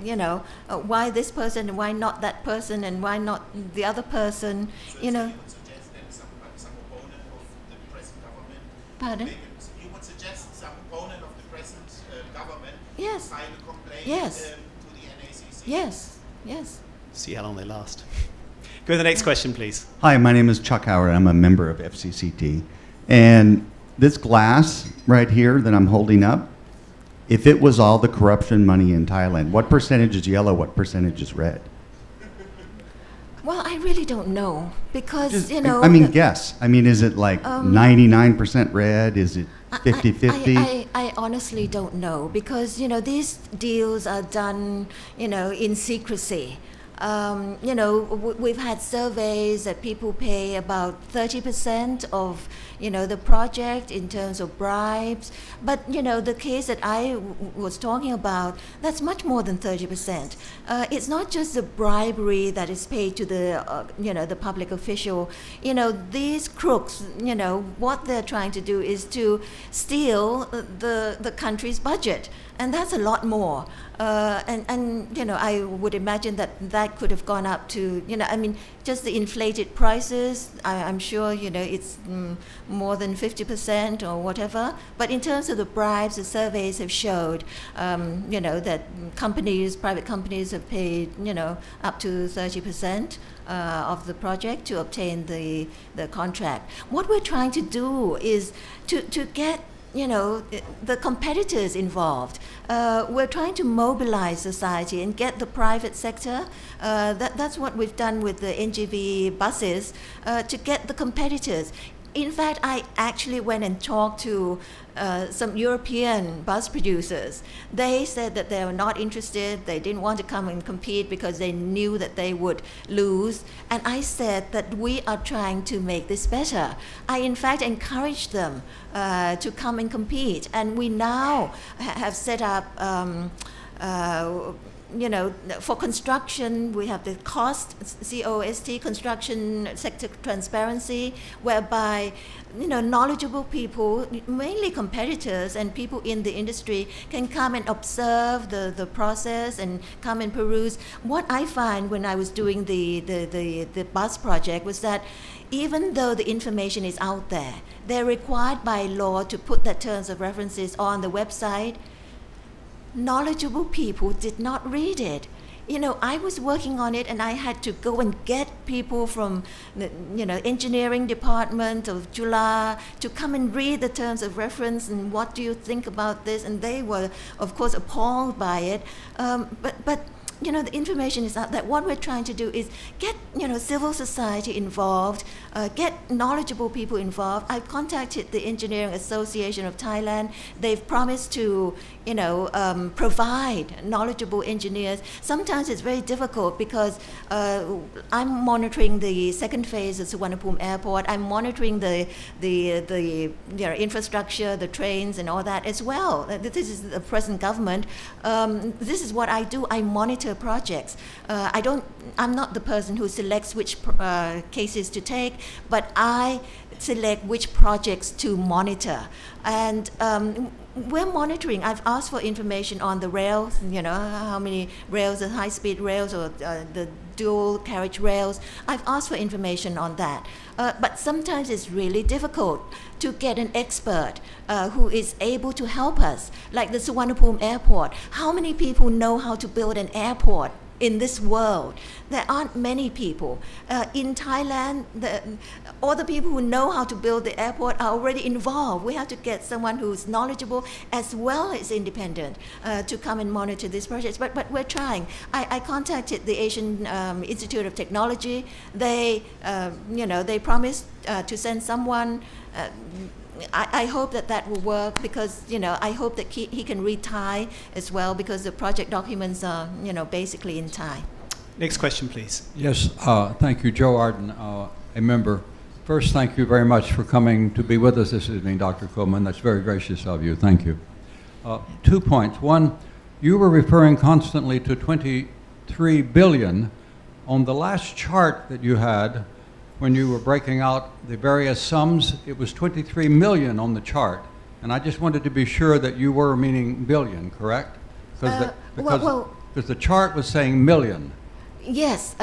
why this person and why not that person and why not the other person, So you would suggest that some opponent of the present government. Pardon? You would suggest some opponent of the present government. Yes. File a complaint Yes. To the NACC. Yes, yes. See how long they last. Go to the next question, please. Hi, my name is Chuck Howard. I'm a member of FCCT. And this glass right here that I'm holding up, if it was all the corruption money in Thailand, what percentage is yellow, what percentage is red? Well, I really don't know because, Guess. I mean, is it like 99% red? Is it 50-50? I honestly don't know because, these deals are done, in secrecy. We've had surveys that people pay about 30% of, the project in terms of bribes. But, the case that I was talking about, that's much more than 30%. It's not just the bribery that is paid to the, the public official. These crooks, what they're trying to do is to steal the country's budget. And that's a lot more. I would imagine that could have gone up to, just the inflated prices. I'm sure, it's more than 50% or whatever. But in terms of the bribes, the surveys have showed, that private companies have paid, up to 30% of the project to obtain the contract. What we're trying to do is to get the competitors involved. We're trying to mobilize society and get the private sector. That's what we've done with the NGV buses, to get the competitors. In fact, I actually went and talked to some European bus producers. They said that they were not interested. They didn't want to come and compete because they knew that they would lose. And I said that we are trying to make this better. I, in fact, encouraged them to come and compete. And we now have set up for construction, we have the COST, C-O-S-T, Construction Sector Transparency, whereby, knowledgeable people, mainly competitors and people in the industry, can come and observe the process and come and peruse. What I find when I was doing the bus project was that even though the information is out there, they're required by law to put the terms of references on the website. Knowledgeable people did not read it. I was working on it and I had to go and get people from the, engineering department of Jula to come and read the terms of reference and what do you think about this? And they were, of course, appalled by it. But the information is out there. What we're trying to do is get, civil society involved, get knowledgeable people involved. I've contacted the Engineering Association of Thailand. They've promised to, provide knowledgeable engineers. Sometimes it's very difficult because I'm monitoring the second phase of Suvarnabhumi Airport. I'm monitoring the infrastructure, the trains and all that as well. This is the present government. This is what I do. I monitor projects. I'm not the person who selects which cases to take, but I select which projects to monitor. And we're monitoring. I've asked for information on the rails, how many rails, the high-speed rails or the dual carriage rails. I've asked for information on that. But sometimes it's really difficult to get an expert who is able to help us, like the Suvarnabhumi airport. How many people know how to build an airport in this world? There aren't many people. In Thailand, all the people who know how to build the airport are already involved. We have to get someone who's knowledgeable as well as independent to come and monitor these projects. But we're trying. I contacted the Asian Institute of Technology. They, they promised to send someone. I hope that will work because, I hope that he can read Thai as well because the project documents are, basically in Thai. Next question, please. Yes, thank you, Joe Arden, a member. First, thank you very much for coming to be with us this evening, Dr. Khoman. That's very gracious of you. Thank you. 2 points. One, you were referring constantly to 23 billion. On the last chart that you had, when you were breaking out the various sums, it was 23 million on the chart. And I just wanted to be sure that you were meaning billion, correct? Because the chart was saying million. Yes,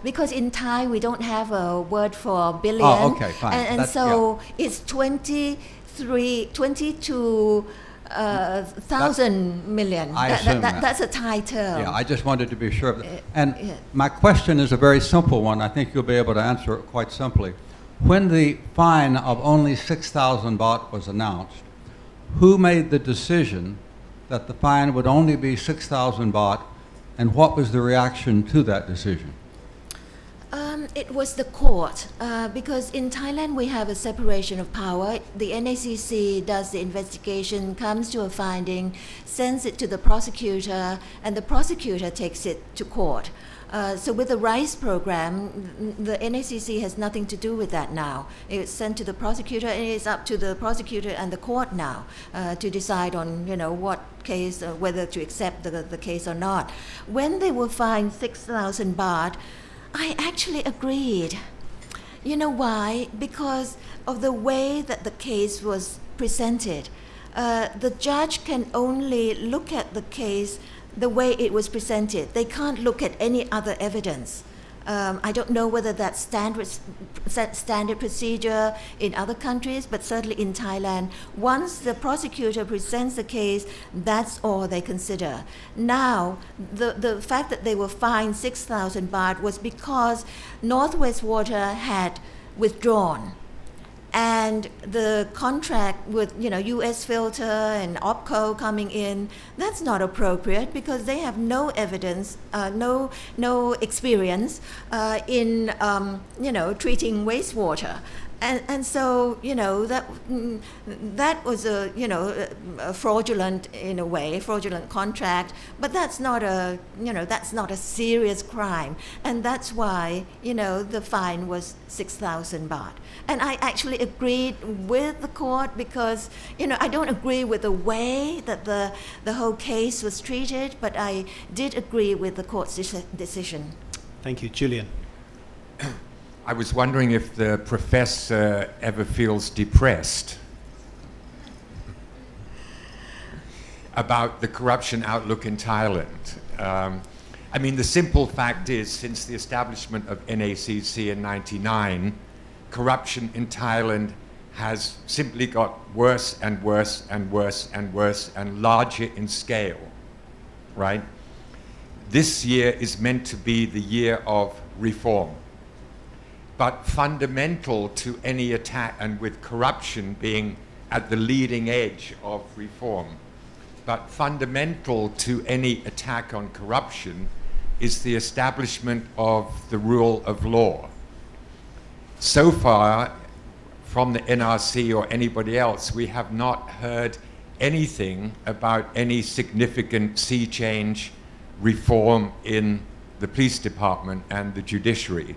because in Thai we don't have a word for billion. Oh, okay, fine. And so it's 22,000 million. I assume that's a Thai term. Yeah, I just wanted to be sure of that. And my question is a very simple one. I think you'll be able to answer it quite simply. When the fine of only 6,000 baht was announced, who made the decision that the fine would only be 6,000 baht, and what was the reaction to that decision? It was the court, because in Thailand we have a separation of power. The NACC does the investigation, comes to a finding, sends it to the prosecutor, and the prosecutor takes it to court. So with the RISE program, the NACC has nothing to do with that now. It's sent to the prosecutor, and it's up to the prosecutor and the court now to decide on, what case, whether to accept the case or not. When they were fined 6,000 baht, I actually agreed. You know why? Because of the way that the case was presented. The judge can only look at the case the way it was presented. They can't look at any other evidence. I don't know whether that's standard procedure in other countries, but certainly in Thailand, once the prosecutor presents the case, that's all they consider. Now, the fact that they were fined 6,000 baht was because North Wastewater had withdrawn. And the contract with U.S. Filter and OPCO coming in, that's not appropriate because they have no evidence, no experience in treating wastewater. And so that was a fraudulent in a way, fraudulent contract, but that's not a serious crime, and that's why the fine was 6,000 baht. And I actually agreed with the court because I don't agree with the way that the whole case was treated, but I did agree with the court's decision. Thank you, Julian. I was wondering if the professor ever feels depressed about the corruption outlook in Thailand. I mean, the simple fact is, since the establishment of NACC in '99, corruption in Thailand has simply got worse and worse and worse and worse and larger in scale, right? This year is meant to be the year of reform. But fundamental to any attack, and with corruption being at the leading edge of reform, but fundamental to any attack on corruption is the establishment of the rule of law. So far, from the NRC or anybody else, we have not heard anything about any significant sea change reform in the police department and the judiciary.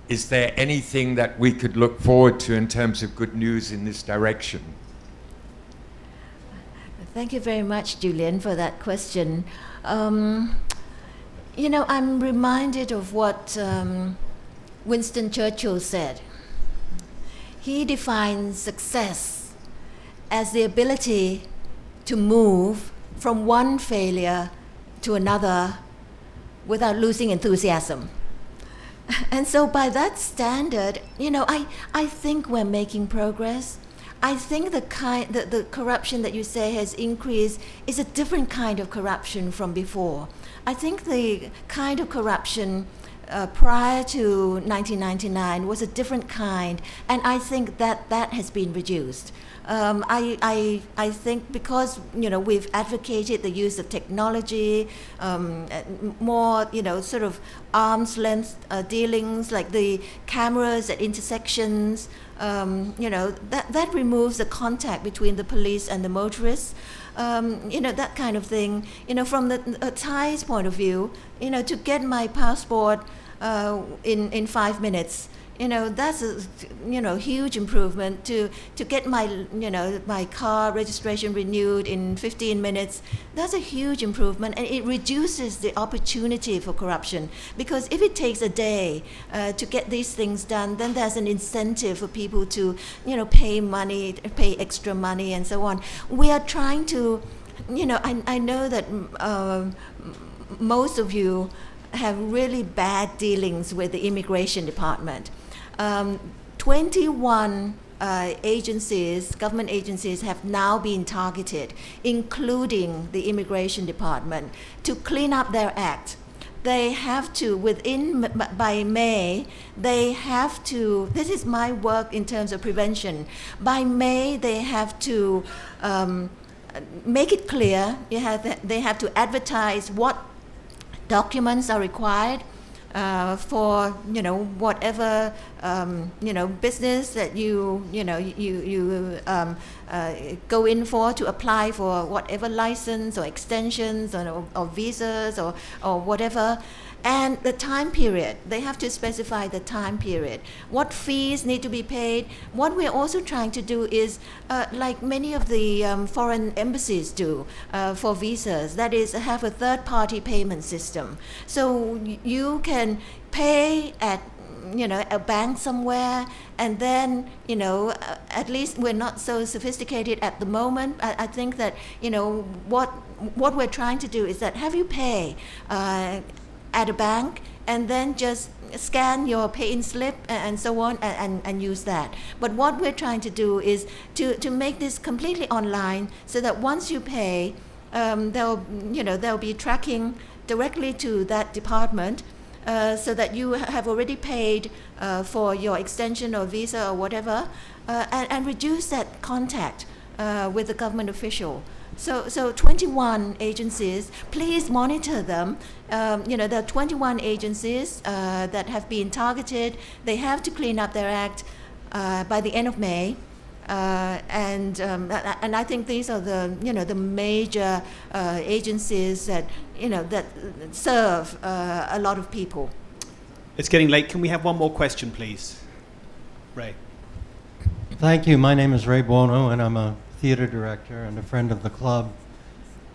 Is there anything that we could look forward to in terms of good news in this direction? Thank you very much, Julian, for that question. I'm reminded of what Winston Churchill said. he defines success as the ability to move from one failure to another without losing enthusiasm. And so by that standard, you know, I think we're making progress. I think the corruption that you say has increased is a different kind of corruption from before. I think the kind of corruption prior to 1999 was a different kind, and I think that has been reduced. I think because, you know, we've advocated the use of technology, more, you know, sort of arm's length dealings, like the cameras at intersections, you know, that removes the contact between the police and the motorists. You know, that kind of thing. You know, from the Thai's point of view, you know, to get my passport in 5 minutes, you know, that's a, you know, huge improvement. To get my, you know, my car registration renewed in 15 minutes, that's a huge improvement, and it reduces the opportunity for corruption. Because if it takes a day to get these things done, then there's an incentive for people to, you know, pay money, pay extra money, and so on. We are trying to, you know, I know that most of you have really bad dealings with the immigration department. 21 agencies, government agencies, have now been targeted, including the immigration department, to clean up their act. They have to, by May, they have to, this is my work in terms of prevention, by May they have to make it clear, they have to advertise what documents are required for, you know, whatever, you know, business that you go in for, to apply for whatever license or extensions or visas or whatever. And the time period, they have to specify the time period. What fees need to be paid. What we're also trying to do is, like many of the foreign embassies do for visas, that is, have a third-party payment system. So you can pay at, you know, a bank somewhere, and then, you know, at least we're not so sophisticated at the moment. I think that, you know, what we're trying to do is that have you pay at a bank, and then just scan your pay-in slip and so on, and use that. But what we're trying to do is to make this completely online, so that once you pay, there'll be tracking directly to that department, so that you have already paid for your extension or visa or whatever, and reduce that contact with the government official. So 21 agencies, please monitor them. You know, there are 21 agencies that have been targeted. They have to clean up their act by the end of May. And I think these are the, you know, the major agencies that, you know, that serve a lot of people. It's getting late. Can we have one more question, please? Ray. Thank you. My name is Ray Buono, and I'm a theater director and a friend of the club.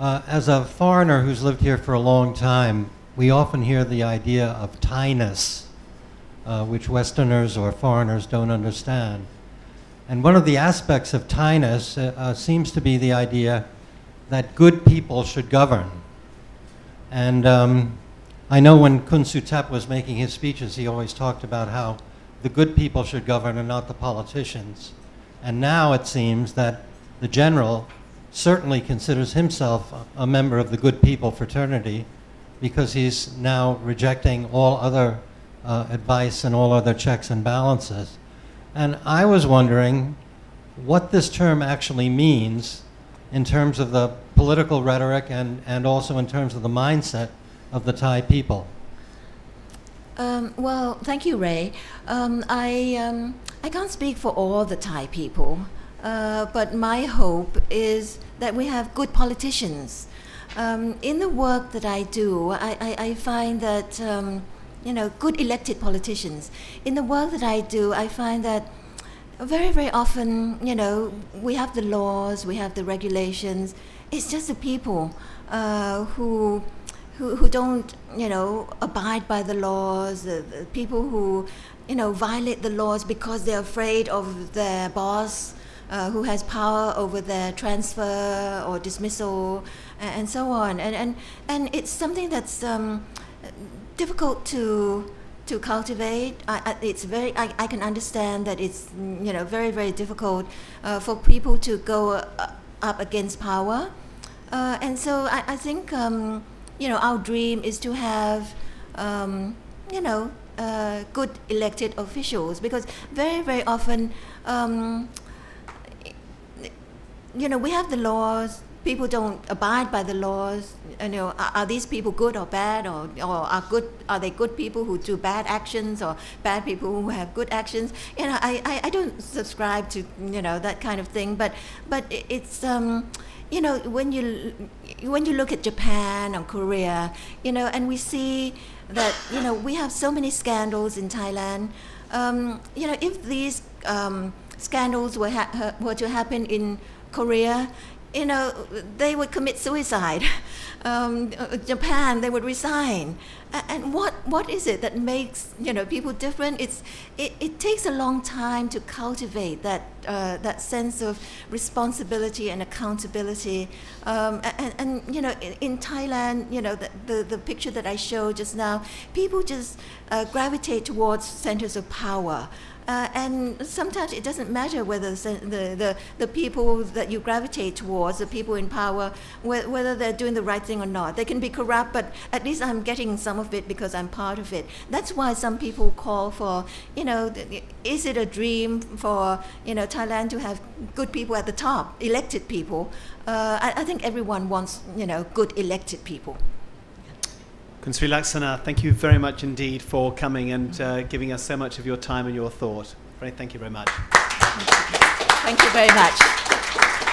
As a foreigner who's lived here for a long time, we often hear the idea of Thainess, which Westerners or foreigners don't understand. And one of the aspects of Thainess seems to be the idea that good people should govern. And I know when Kun Suthep was making his speeches, he always talked about how the good people should govern and not the politicians. And now it seems that the general certainly considers himself a member of the good people fraternity, because he's now rejecting all other advice and all other checks and balances. And I was wondering what this term actually means in terms of the political rhetoric and also in terms of the mindset of the Thai people. Well, thank you, Ray. I can't speak for all the Thai people. But my hope is that we have good politicians. In the work that I do, I find that, you know, good elected politicians. In the work that I do, I find that very, very often, you know, we have the laws, we have the regulations. It's just the people who don't, you know, abide by the laws, the people who violate the laws because they're afraid of their boss who has power over their transfer or dismissal and so on. And it's something that's difficult to cultivate. I can understand that it's very, very difficult for people to go up against power. And so I think our dream is to have good elected officials, because very, very often we have the laws, people don't abide by the laws. Are these people good or bad, or are they good people who do bad actions, or bad people who have good actions? I don't subscribe to that kind of thing, but it's when you look at Japan or Korea, and we see that we have so many scandals in Thailand. If these scandals were to happen in Korea, they would commit suicide. Japan, they would resign. And what is it that makes people different? It takes a long time to cultivate that sense of responsibility and accountability. And in Thailand, the picture that I showed just now, people just gravitate towards centers of power. And sometimes it doesn't matter whether the people that you gravitate towards, the people in power, whether they're doing the right thing or not. They can be corrupt, but at least I'm getting some of it because I'm part of it. That's why some people call for, is it a dream for Thailand to have good people at the top, elected people? I think everyone wants good elected people. Sirilaksana, thank you very much indeed for coming and giving us so much of your time and your thought. Thank you very much. Thank you very much.